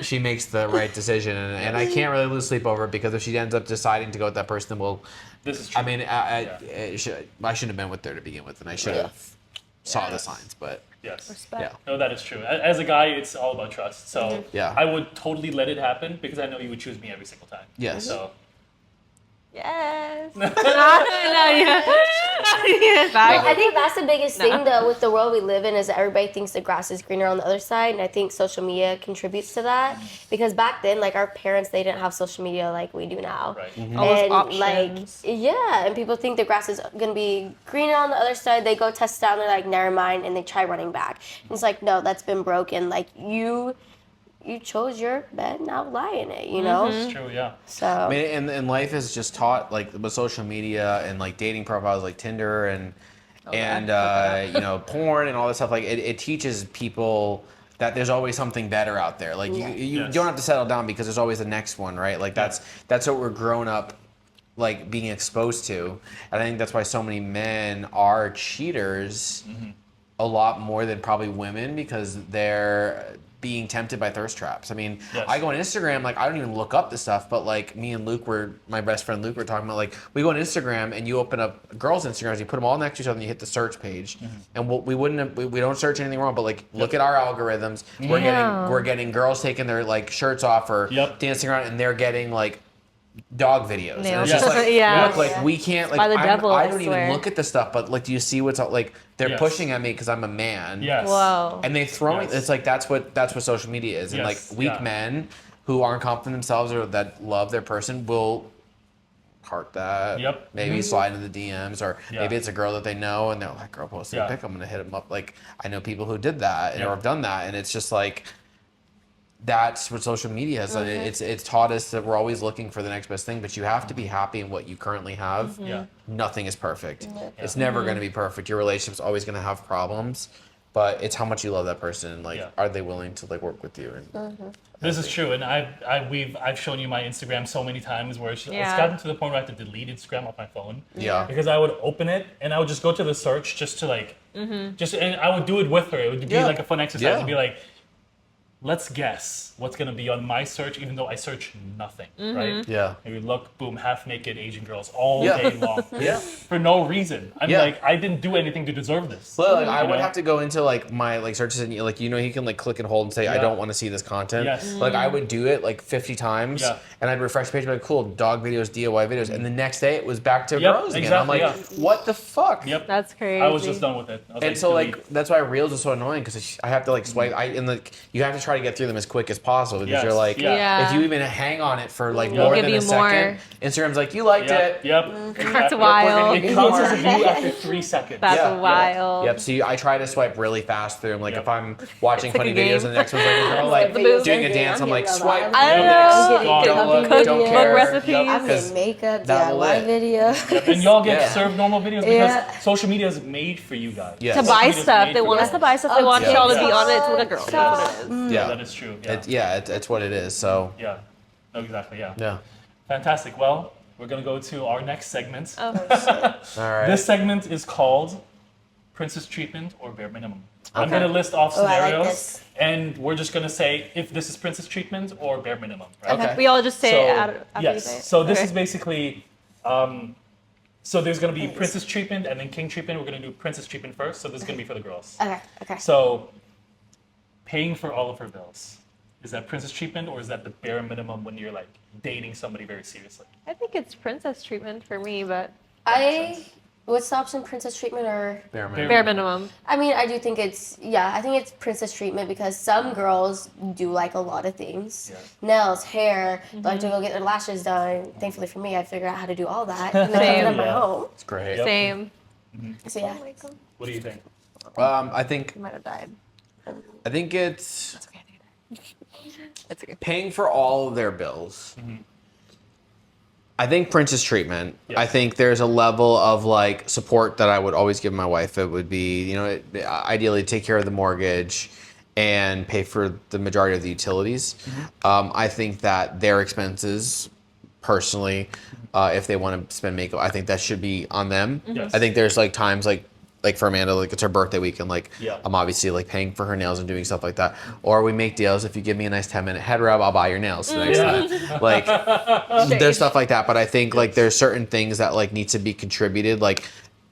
she makes the right decision, and I can't really lose sleep over it, because if she ends up deciding to go with that person, then we'll. This is true. I mean, I shouldn't have been with her to begin with, and I should have saw the signs, but Yes. Respect. yeah. No, that is true. As a guy, it's all about trust. So Yeah. I would totally let it happen because I know you would choose me every single time. Yes. So Yes. I think that's the biggest thing though with the world we live in, is that everybody thinks the grass is greener on the other side, and I think social media contributes to that, because back then, like, our parents, they didn't have social media like we do now. right. Mm-hmm. All those And options. and people think the grass is gonna be greener on the other side. They go test it out and they're like, never mind, and they try running back. And it's like, no, that's been broken. Like, you chose your bed, now lie in it, you know? It's true. Yeah. So I mean, and life is just taught, like, with social media and like dating profiles like Tinder and you know, porn and all this stuff. Like, it teaches people that there's always something better out there. Like, you Yes. don't have to settle down because there's always the next one, right? Like, that's what we're grown up like being exposed to, and I think that's why so many men are cheaters a lot more than probably women, because they're being tempted by thirst traps. I mean, Yes. I go on Instagram, like, I don't even look up the stuff, but like me and Luke my best friend Luke were talking about, like, we go on Instagram and you open up girls' Instagrams, you put them all next to each other and you hit the search page, and we don't search anything wrong, but like, look at our algorithms. We're getting girls taking their like shirts off or dancing around, and they're getting like dog videos. And Nails. it's just like, Yeah. look, like, we can't, like, By the devil, I I don't even swear. look at the stuff, but like, do you see what's like, they're Yes. pushing at me because I'm a man. Yes. Whoa. And they throw Yes. it's like, that's what social media is. And Yes, like, weak men who aren't confident in themselves or that love their person will heart that. Yep. Maybe slide into the DMs, or Yeah. maybe it's a girl that they know and they're like, girl posted a pic, I'm gonna hit them up. Like, I know people who did that and or have done that, and it's just like, that's what social media is. It's taught us that we're always looking for the next best thing, but you have to be happy in what you currently have. Yeah. Nothing is perfect. It's never going to be perfect. Your relationship's always going to have problems, but it's how much you love that person, and like, are they willing to like work with you? And This is true, and I've shown you my Instagram so many times where it's gotten to the point where I have to delete Instagram off my phone. Yeah. Because I would open it and I would just go to the search just to like, and I would do it with her. It would be like a fun exercise. It'd be like, let's guess what's gonna be on my search, even though I search nothing, right? Yeah. Maybe look, boom, half naked Asian girls all day long. Yeah. For no reason. I'm like, I didn't do anything to deserve this. So like, I would have to go into like my like searches, and like, you know, you can like click and hold and say, I don't want to see this content. Yes. Like, I would do it like 50 times, and I'd refresh the page, and be like, cool, dog videos, DIY videos, and the next day it was back to girls again. I'm like, what the fuck? Yep. That's crazy. I was just done with it. I was And so delete. like, that's why Reels is so annoying, because I have to like swipe. You have to try to get through them as quick as possible, because you're like, if you even hang on it for like more give than a you second, more. Instagram's like, you liked it. That's wild. It counts as a view after 3 seconds. That's wild. Yep. So I try to swipe really fast through them. Like, if I'm watching It's like funny a game. videos and the next one's like a girl like Videos doing a and dance, I'm like, videos. swipe. I don't know. Don't Cook don't book care. recipes. I'm Because getting makeup, that will DIY it. video. And y'all get Yeah. served normal videos because social media is made for you guys. Yes. To Social buy media's stuff. made They for want you us to guys. buy stuff. They want yeah. y'all to be on it. It's like a girl. That's what it is. Yeah. That is true. Yeah. It's what it is. So Yeah. No, exactly. Yeah. yeah. Fantastic. Well, we're gonna go to our next segment. All right. This segment is called Princess Treatment or Bare Minimum. I'm Okay. gonna list off Oh, I like scenarios, this. and we're just gonna say if this is Princess Treatment or Bare Minimum. Right? Okay. We all just say it after you yes. say it. So this Okay. is basically. So there's gonna be Princess Treatment and then King Treatment. We're gonna do Princess Treatment first. So this is gonna be for the girls. Okay. So, paying for all of her bills. Is that princess treatment or is that the bare minimum when you're like dating somebody very seriously? I think it's princess treatment for me, but What's the option, princess treatment or? Bare bare minimum. I mean, I do think I think it's princess treatment, because some girls do like a lot of things. Yeah. Nails, hair, they like to go get their lashes done. Thankfully for me, I figured out how to do all that. And then I did it at my Yeah. home. It's great. Yep. Same. So yeah. What do you think? I think You might have died. it's It's okay. It's okay. paying for all of their bills. I think princess treatment. Yes. I think there's a level of like support that I would always give my wife. It would be, ideally take care of the mortgage and pay for the majority of the utilities. I think that their expenses, personally, if they want to spend makeup, I think that should be on them. Yes. I think there's like times like for Amanda, like it's her birthday week and like Yeah. I'm obviously like paying for her nails and doing stuff like that. Or we make deals. If you give me a nice 10-minute head rub, I'll buy your nails the next time. Like there's stuff like that. But I think like there's certain things that like need to be contributed. Like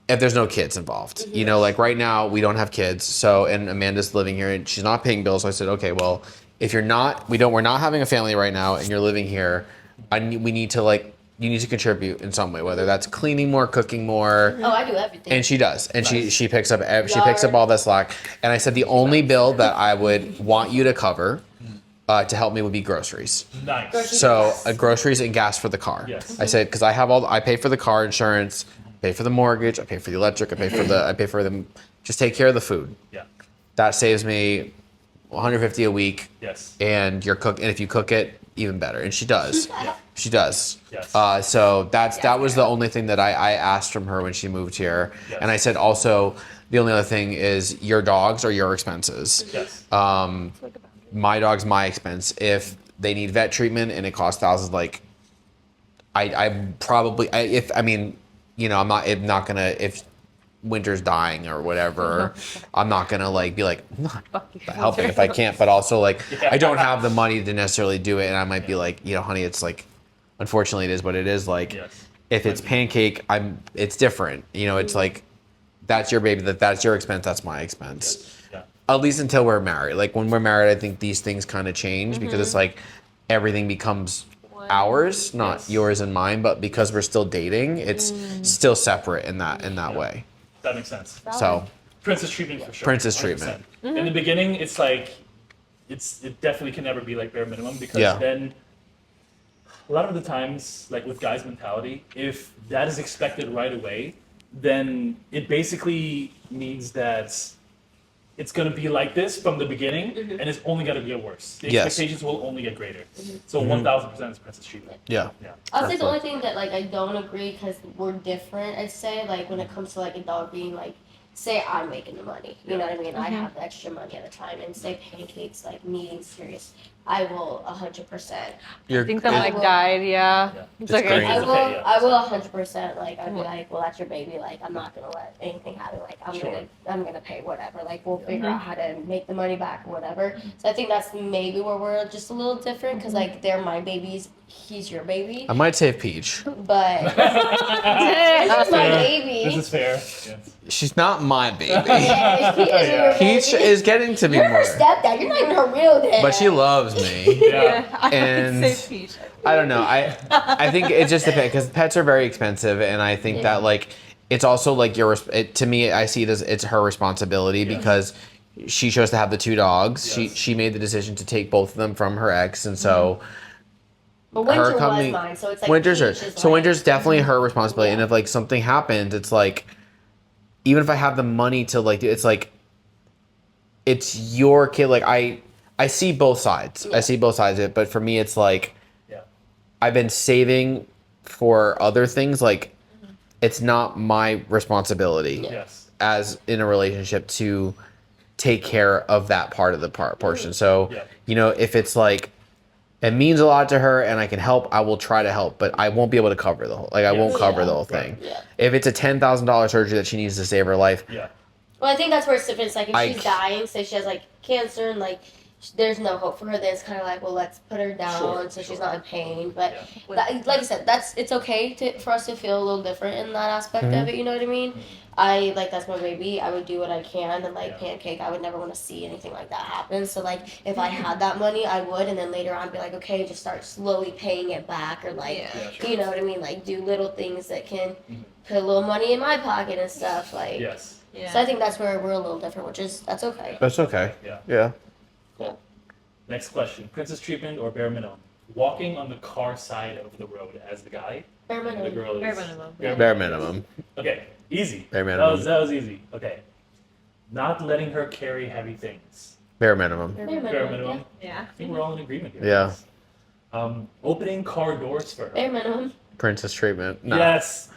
if there's no kids involved, like right now we don't have kids. So, and Amanda's living here and she's not paying bills. So I said, okay, well, if we're not having a family right now and you're living here, we need to like, you need to contribute in some way, whether that's cleaning more, cooking more. Oh, I do everything. And she does, and Nice. she picks up all the slack. And I said the only bill that I would want you to cover to help me would be groceries. Nice. Groceries. So groceries and gas for the car. Yes. I said because I pay for the car insurance, pay for the mortgage, I pay for the electric, I pay for the just take care of the food. Yeah. That saves me $150 a week. Yes. And if you cook it, even better. And she does. She does. Yes. So that was the only thing that I asked from her when she moved here. Yes. And I said also the only other thing is your dogs are your expenses. Yes. My dog's my expense. If they need vet treatment and it costs thousands, like I'm not gonna if Winter's dying or whatever, I'm not gonna like be like I'm not helping if I can't, but also like I don't have the money to necessarily do it, and I might be like, honey, it's like, unfortunately it is what it is. Like Yes. if it's pancake, it's different. It's like that's your baby, that's your expense, that's my expense. Yeah. At least until we're married. Like when we're married, I think these things kind of change because it's like everything becomes ours, not Yes. yours and mine. But because we're still dating, it's still separate in that way. That makes sense. So Princess treatment for sure. Princess 100%. treatment. In the beginning, it's like, it definitely can never be like bare minimum because Yeah. then a lot of the times, like with guys' mentality, if that is expected right away, then it basically means that it's going to be like this from the beginning and it's only going to get worse. The Yes. expectations will only get greater. So 1000% is princess treatment. yeah. Yeah. I'll say the only thing that like I don't agree because we're different. I'd say like when it comes to like a dog being like, say I'm making the money, you know what I mean? I have the extra money at the time, and say pancakes like needing serious, I will 100%. I think that like died. Yeah. Yeah. It's It's like crazy. I It's will, okay, yeah. I will 100%. Like I'd be like, well, that's your baby. Like I'm not gonna let anything happen. Like I'm gonna pay whatever. Like we'll figure out how to make the money back or whatever. So I think that's maybe where we're just a little different because like they're my babies, he's your baby. I might save Peach. But this is my baby. This is fair. Yes. She's not my baby. Yeah, she is your Peach baby. is getting to be You're her more, stepdad. You're not even her real dad. but she loves me. Yeah. And I don't know. I think it just depends because pets are very expensive, and I think that like it's also like to me, I see it as it's her responsibility because she chose to have the two dogs. Yes. She made the decision to take both of them from her ex, and so But Winter her company. was mine, so it's like Winter's Peach is so like- Winter's definitely her responsibility, and if like something happens, it's like even if I have the money to like do, it's like it's your kid. Like I see both sides. I see both sides of it, but for me, it's like. Yeah. I've been saving for other things. Like, it's not my responsibility Yes. as in a relationship to take care of that part of the portion. So, Yeah. if it's like, it means a lot to her and I can help, I will try to help, but I won't be able to cover the whole, I won't cover the whole thing. Yeah. If it's a $10,000 surgery that she needs to save her life, Yeah. Well, I think that's where it's different. It's like if I- she's dying, say she has like cancer and like there's no hope for her, then it's kind of like, well, let's put her down so she's not in pain. But that, like I said, it's okay for us to feel a little different in that aspect of it. You know what I mean? I like that's my baby. I would do what I can, and like Pancake, I would never want to see anything like that happen. So like if I had that money, I would, and then later on be like, okay, just start slowly paying it back, or like you know what I mean, like do little things that can put a little money in my pocket and stuff. Like Yes. Yeah. So I think that's where we're a little different, which is that's okay. that's okay. Yeah. Yeah. Cool. Next question: princess treatment or bare minimum? Walking on the car side of the road as the guy, Bare and the minimum. girl is Bare minimum. Bare minimum. Okay, easy. Bare minimum. That was easy. Okay. Not letting her carry heavy things. Bare minimum. Bare Bare minimum. minimum. Yeah. I think we're all in agreement here. Yeah. Opening car doors for her. Bare minimum. princess treatment. No. Yes.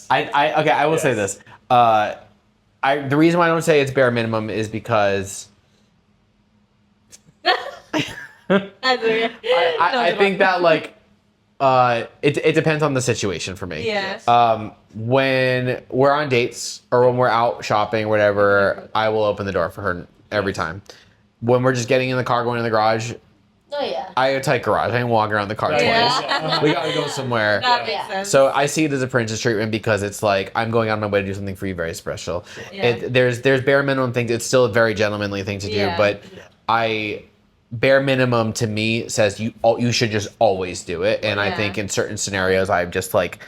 I will say Yes. this. The reason why I don't say it's bare minimum is because I think that like it depends on the situation for me. Yes. When we're on dates or when we're out shopping, whatever, I will open the door for her every time. When we're just getting in the car, going in the garage, Oh yeah. I have a tight garage. I can walk around the car twice. Yeah. We gotta go somewhere. That makes Yeah. sense. So I see it as a princess treatment because it's like I'm going out of my way to do something for you very special. Yeah. There's bare minimum things. It's still a very gentlemanly thing to do, Yeah. but bare minimum to me says you should just always do it. And I Yeah. think in certain scenarios, I'm just like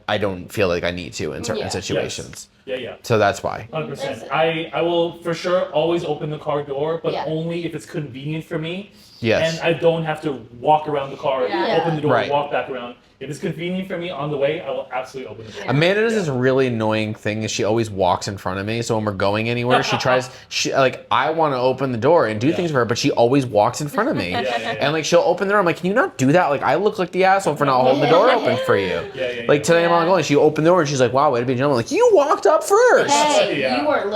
I don't feel like I need to in certain Yeah. situations. Yeah. So that's why. 100%. I will for sure always open the car door, but Yeah. only if it's convenient for me. Yes. And I don't have to walk around the car, Yeah. open the door, Right. walk back around. If it's convenient for me on the way, I will absolutely open the door. Amanda does this really annoying thing is she always walks in front of me. So when we're going anywhere, I want to open the door and do things for her, but she always walks in front of me. Yeah. And like she'll open the door. I'm like, can you not do that? Like I look like the asshole for not holding the door open for you. Yeah. Like today I'm on going. She opened the door and she's like, wow, way to be a gentleman. Like you walked up first. Hey, Yeah. you weren't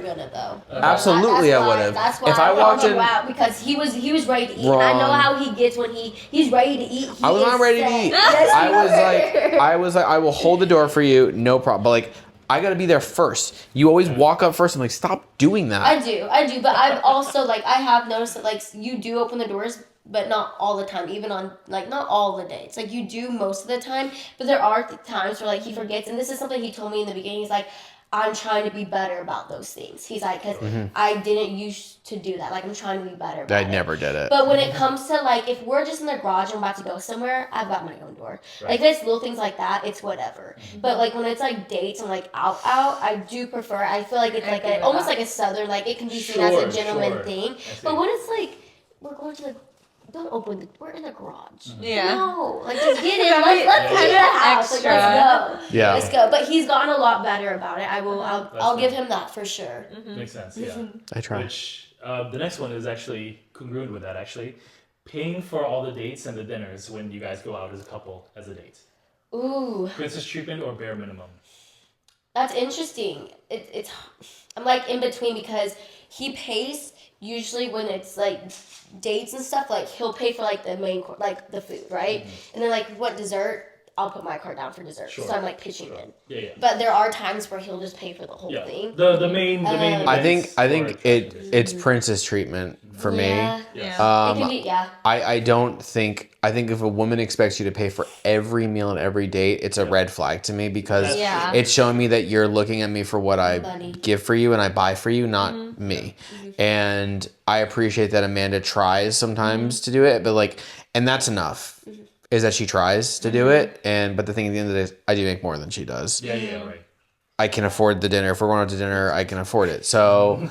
gonna though. Absolutely, That's I why- would've. That's why If I walked called in- him out because he was ready to eat. And I know Wrong. how he gets when he's ready to eat. I was not ready to eat. Yes, I was like, I will hold the door for you, no problem. But like, I gotta be there first. You always walk up first. I'm like, stop doing that. I do, but I've also like I have noticed that like you do open the doors, but not all the time. Even on like not all the dates. Like you do most of the time, but there are times where like he forgets. And this is something he told me in the beginning. He's like, I'm trying to be better about those things. He's like, because I didn't used to do that. Like I'm trying to be better. About I it. never did it. But when it comes to like, if we're just in the garage and I'm about to go somewhere, I've got my own door. Like it's little things like that, it's whatever. But like when it's like dates and like out, I do prefer. I feel like it's like agree with almost that. like a southern, like it can be seen as a Sure, gentleman sure. thing. I see. But when it's like we're going to the, don't open the, we're in the garage. Yeah. No, like just get in. That'd be Let's kind leave of the house. Like, extra. let's go. Yeah. Let's go. But he's gotten a lot better about it. I'll That's give good. him that for sure. Makes sense, yeah. I try. Which, the next one is actually congruent with that, actually. Paying for all the dates and the dinners when you guys go out as a couple, as a date. Ooh. Princess treatment or bare minimum? That's interesting. It's I'm like in between because he pays usually when it's like dates and stuff. Like he'll pay for like the main course, like the food, right? And then like what dessert, I'll put my card down for dessert. Sure. So I'm like pitching in. Yeah. But there are times where he'll just pay for the whole Yeah. thing. The main I think events I or think attractions. it's princess treatment for me. Yeah. Yeah. It can be, yeah. I don't think I think if a woman expects you to pay for every meal and every date, it's a red flag to me because Yeah. it's showing me that you're looking at me for what I Money. give for you and I buy for you, not me. And I appreciate that Amanda tries sometimes to do it, but like, and that's enough. Is that she tries to do it, but the thing at the end of the day, is I do make more than she does. Yeah, right. I can afford the dinner. If we're going out to dinner, I can afford it. So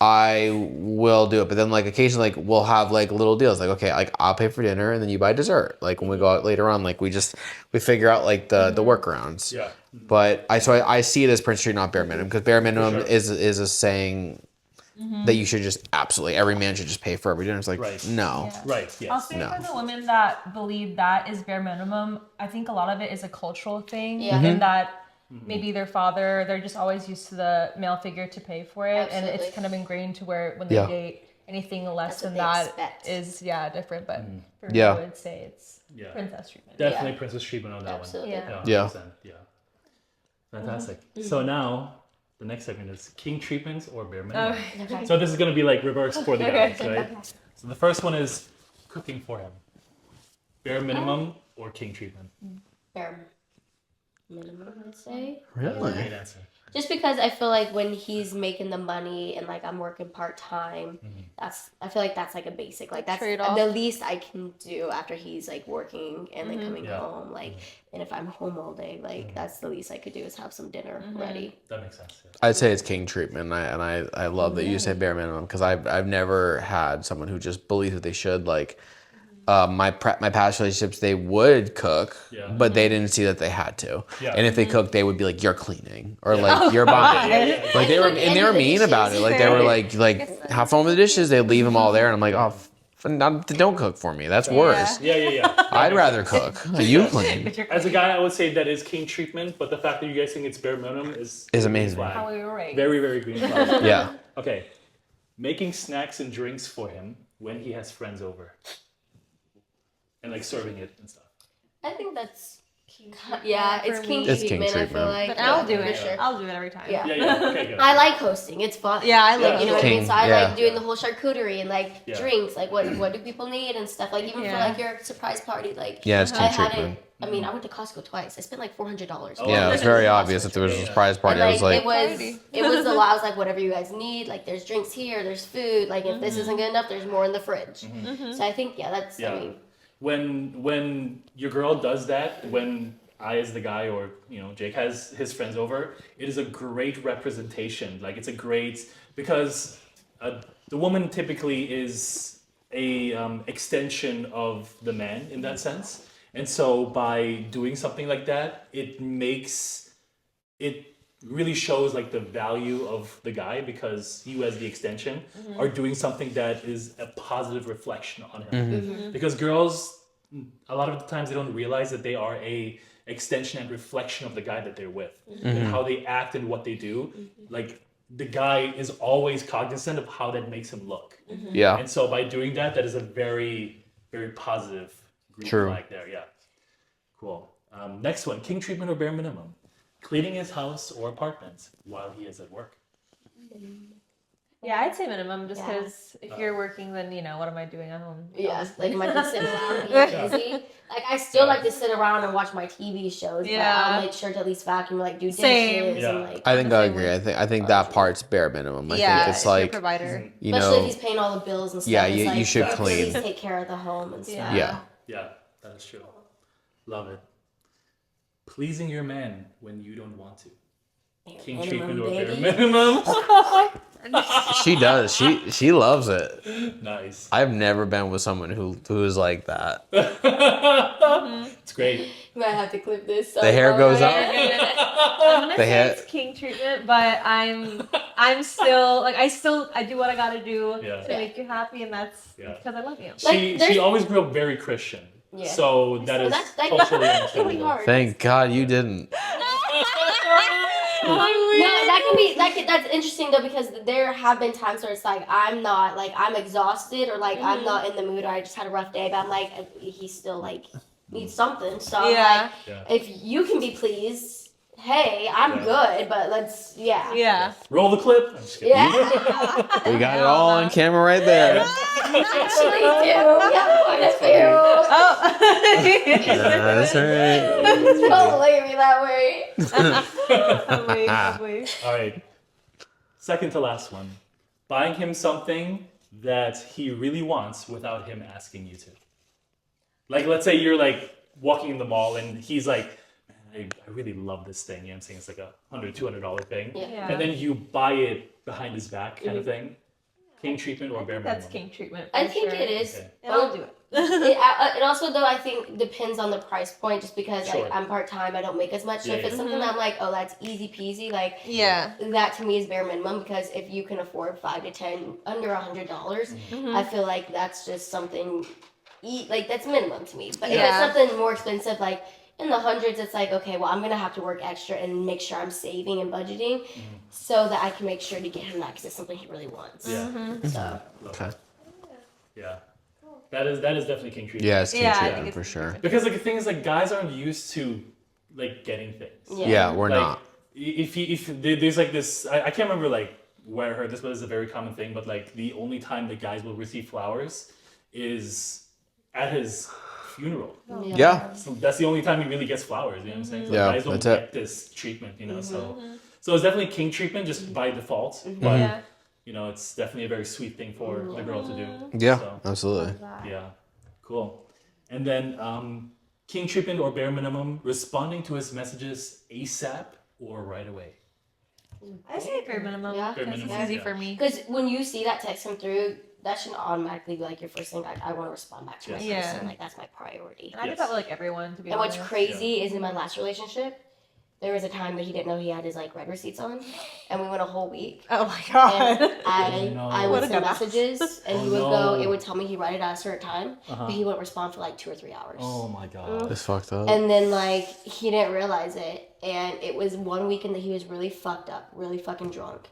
I will do it. But then like occasionally like we'll have like little deals. Like, okay, like I'll pay for dinner and then you buy dessert. Like when we go out later on, like we figure out like the workarounds. Yeah. But I see it as Prince Street, not bare minimum, because bare minimum sure. is a saying that you should just absolutely every man should just pay for every dinner. It's like Right. no. Yeah. Right, yes. I'll say No. for the women that believe that is bare minimum, I think a lot of it is a cultural thing. Yeah. Mm-hmm. In that maybe their father, they're just always used to the male figure to pay for it. And Absolutely. it's kind of ingrained to where when they Yeah. date, anything less That's what than they that expect. is, different. But for Yeah. me, I would say it's Yeah. princess treatment. Definitely princess treatment on that Absolutely. one. Yeah. Yeah. 100%, yeah. Fantastic. So now the next segment is king treatments or bare minimum. Okay. So this is going to be like reverse for the guys, right? So the first one is cooking for him. Bare minimum or king treatment? Bare minimum, I'd say. Really? Great answer. Just because I feel like when he's making the money and like I'm working part time, I feel like that's like a basic, like that's Trade-off. the least I can do after he's like working and then coming Yeah. home, like, and if I'm home all day, like that's the least I could do is have some dinner ready. That makes sense. Yeah. I'd say it's king treatment, and I love that you say bare minimum because I've never had someone who just believes that they should like. My past relationships, they would cook, Yeah. but they didn't see that they had to. Yeah. And if they cooked, they would be like, "You're cleaning," or like, "You're buying." Like they were, and they were mean about it. Like they were like, "Have fun with the dishes." They leave them all there, and I'm like, "Oh, don't cook for me. That's worse. Yeah. I'd rather cook. You clean. As a guy, I would say that is king treatment, but the fact that you guys think it's bare minimum is green amazing. flag. How we were raised. Very, very green flag. Yeah. Okay. Making snacks and drinks for him when he has friends over. And like serving it and stuff. I think that's King yeah, for it's king me. It's king treatment. I feel treatment. like But I'll do for it. sure. I'll do it every time. Yeah. Yeah, okay, good. I like hosting. It's fun. Yeah, I love you know what I King, mean. So I yeah. like doing the whole charcuterie and like Yeah. drinks. Like what do people need and stuff. Like even for Yeah. like your surprise party. Like Yeah, it's I king had treatment. it. I mean, I went to Costco twice. I spent like $400. Oh, Yeah, it was very obvious if there was a surprise party. I was like, it was a lot. I was like, whatever you guys need. Like, there's drinks here, there's food. Like, if this isn't good enough, there's more in the fridge. So I think, that's. Yeah. I mean, When your girl does that, when I as the guy or Jake has his friends over, it is a great representation. Like it's a great because the woman typically is a extension of the man in that sense, and so by doing something like that, it really shows like the value of the guy because you as the extension are doing something that is a positive reflection on him. Because girls, a lot of the times they don't realize that they are a extension and reflection of the guy that they're with and how they act and what they do. Like the guy is always cognizant of how that makes him look. yeah. And so by doing that, that is a very, very positive green True. flag there. Yeah. Cool. Next one, king treatment or bare minimum. Cleaning his house or apartment while he is at work. Yeah, I'd say minimum just Yeah. because if you're working, then what am I doing at home? yes, like am I just sitting around being busy? Like I still like to sit around and watch my TV shows. Yeah. But I'll make sure to at least vacuum, like do dishes Same. Yeah. and like. I think I agree. I think that part's bare minimum. I Yeah, think it's if you're a like, provider. you Especially if know, he's paying all the bills and stuff. Yeah, it's you like, should at clean. least take care of the home and stuff. Yeah. Yeah, that is true. Love it. Pleasing your man when you don't want to. King treatment or bare baby. minimum. she does. She loves it. Nice. I've never been with someone who is like that. It's great. You might have to clip this. The hair goes up. I'm gonna The say hair- it's king treatment, but I'm still like I do what I gotta do Yeah. to make you happy, and that's Yeah. because I love you. She there's- always grew up very Christian. Yeah. So that is that's like culturally really understandable. hard. Thank God you didn't. No, that's interesting though because there have been times where it's like I'm exhausted or like I'm not in the mood or I just had a rough day, but I'm like he still like needs something. So I'm Yeah. like, if you can be pleased, hey, I'm good, but let's Yeah. Roll the clip. I'm just kidding. yeah. We got it all on camera right there. Actually do. Yeah, quite a few. Oh. That's right. Don't look at me that way. Wait. All right. Second to last one. Buying him something that he really wants without him asking you to. Like, let's say you're like walking in the mall and he's like, man, I really love this thing. You know what I'm saying? It's like $100, $200 thing. Yeah. And then you buy it behind his back kind of thing. King treatment or bare minimum? That's king treatment. I for think sure. it is. Okay. And I'll do it. It also though I think depends on the price point just because Sure. like I'm part-time I don't make as much so Yeah, if it's yeah. something that I'm like oh that's easy peasy like Yeah. that to me is bare minimum because if you can afford 5 to 10 under $100 I feel like that's just something like that's minimum to me but if Yeah. it's something more expensive like in the hundreds it's like okay well I'm gonna have to work extra and make sure I'm saving and budgeting so that I can make sure to get him that because it's something he really wants Yeah. so Okay. Yeah. That is definitely king treatment. Yeah, it's king Yeah, I think treatment it's for king sure. treatment. Because like the thing is like guys aren't used to like getting things. Yeah, we're Like, not. If there's like this, I can't remember like where I heard this, but it's a very common thing. But like the only time that guys will receive flowers is at his funeral. Yeah. So that's the only time he really gets flowers. You know what I'm saying? So Yeah, guys don't that's it. get this treatment. So it's definitely king treatment just by default. Mm-hmm. But Yeah. it's definitely a very sweet thing for the girl to do. Yeah, So, absolutely. yeah. Cool. And then king treatment or bare minimum, responding to his messages ASAP or right away. I say bare minimum. Yeah. Bare Because minimum, it's easy yeah. for me. Because when you see that text come through, that should automatically be like your first thing. Like, I want to respond back to my Yes. person. Yeah. Like, that's my priority. And I do Yes. that with like everyone, to be And what's honest. crazy is in my last relationship, there was a time that he didn't know he had his like red receipts on, and we went a whole week. Oh my god. And I What would a send dumbass. messages, and he would go. It would tell me he read it at a certain time, but he wouldn't respond for like 2 or 3 hours. Oh my god. It's fucked up. And then like he didn't realize it, and it was one weekend that he was really fucked up, really fucking drunk.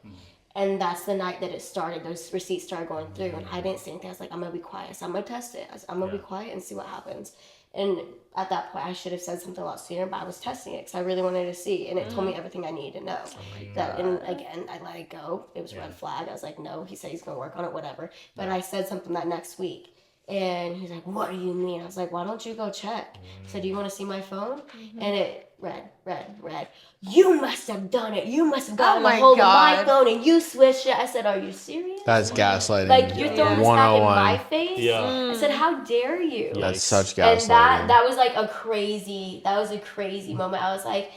And that's the night that it started. Those receipts started going through, and I didn't say anything. I was like, I'm gonna be quiet. So I'm gonna test it. I'm gonna be quiet and see what happens. And at that point, I should have said something a lot sooner, but I was testing it because I really wanted to see, and it told me everything I needed to know. And again, I let it go. It was a red flag. I was like, no. He said he's gonna work on it, whatever. But I said something that next week. And he's like, what do you mean? I was like, why don't you go check? He said, do you want to see my phone? And it read. You must have done it. You must have gotten a hold of my phone and you switched it. I said, are you serious? That's gaslighting. Like, you're throwing this back in my face? Yeah. I said, how dare you? That's such And gaslighting. that was like a crazy moment. I was like,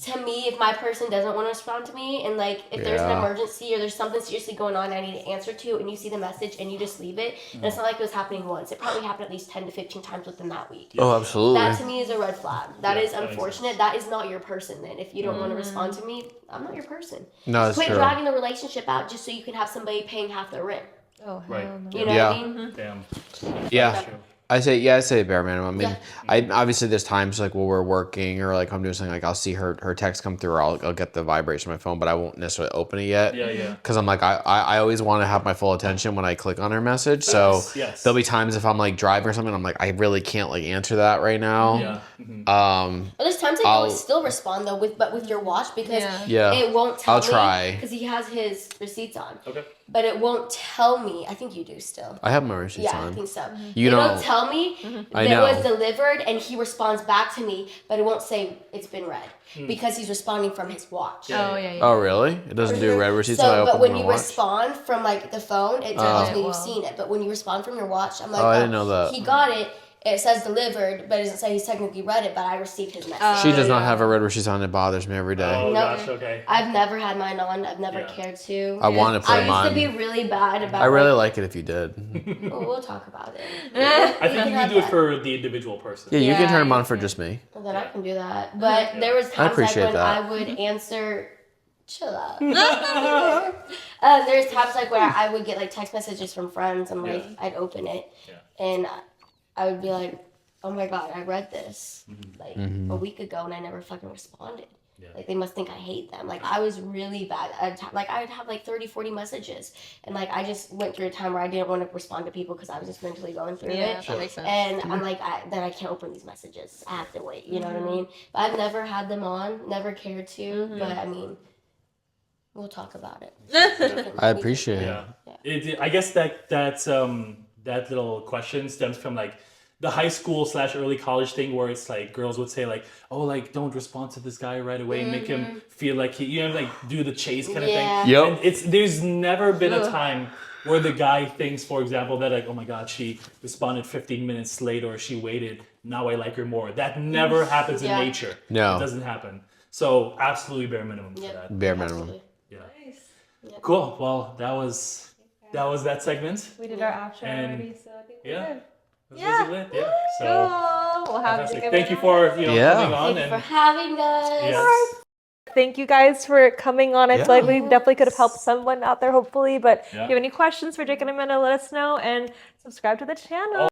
to me, if my person doesn't want to respond to me, and like if there's an Yeah. emergency or there's something seriously going on I need to answer to, and you see the message and you just leave it, and it's not like it was happening once. It probably happened at least 10 to 15 times within that week. Oh, absolutely. That to me is a red flag. That is that makes unfortunate. That is not your person then. If you don't want to respond to me, I'm not your person. No, it's Quit true. dragging the relationship out just so you can have somebody paying half their rent. Oh, Right. hell no. You know Yeah. what I mean? Damn. Yeah. True. I say bare minimum. I mean, I obviously there's times like when we're working or like I'm doing something like I'll see her text come through or I'll get the vibration on my phone, but I won't necessarily open it yet. Yeah. Because I'm like I always want to have my full attention when I click on her message. So Yes. there'll be times if I'm like driving or something, I'm like I really can't like answer that right now. Yeah. Well, there's times I always still respond though with your watch because Yeah. it won't tell I'll me try. because he has his receipts on. Okay. But it won't tell me. I think you do still. I have my receipts Yeah, I on. think so. You It don't. won't tell me I that know. it was delivered, and he responds back to me, but it won't say it's been read because he's responding from his watch. Oh, yeah. Oh really? It doesn't do red receipts So, when I but open when my you watch? respond from like the phone, it tells me Well. you've seen it. But when you respond from your watch, I'm like, Oh, I didn't know that. He got it. It says delivered, but it doesn't say he's technically read it. But I received his message. She does not have her red receipts on. It bothers me every day. Oh No. gosh. Okay. I've never had mine on. I've never cared to. I want to put I them used on. to be really bad about. I really like it if you did. Well, we'll talk about it. I think you can do it for the individual person. Yeah, you can Yeah, turn them you on for just me. Well, then I can do that. But there was times like appreciate when that. I would answer. Chill out. There's times like where I would get like text messages from friends, and like I'd open it, and I would be like, "Oh my god, I read this like a week ago, and I never fucking responded." Like they must think I hate them. Like I was really bad. I'd have like 30, 40 messages, and like I just went through a time where I didn't want to respond to people because I was just mentally going through Yeah, it. that makes sense. And I'm like, then I can't open these messages. I have to wait. You know what I mean? But I've never had them on, never cared to. But I mean, we'll talk about it. I appreciate it. Yeah. I guess that little question stems from like the high school / early college thing where it's like girls would say like, oh, like don't respond to this guy right away and make him feel like he, like do the chase kind of thing. Yep. And there's never been a time where the guy thinks, for example, that like, oh my god, she responded 15 minutes late or she waited. Now I like her more. That never happens in nature. No. It doesn't happen. So absolutely bare minimum for that. Bare minimum. Yeah. Cool. Well, that was that segment. We did our outro And- already, so I think we're Yeah. good. That's lit. Yeah. So Cool. We'll have fantastic. to Thank you for coming on Thank you for and having us. yes. Thank you guys for coming on. I feel like we definitely could have helped someone out there, hopefully. But if you have any questions for Jake and Amanda, let us know and subscribe to the channel.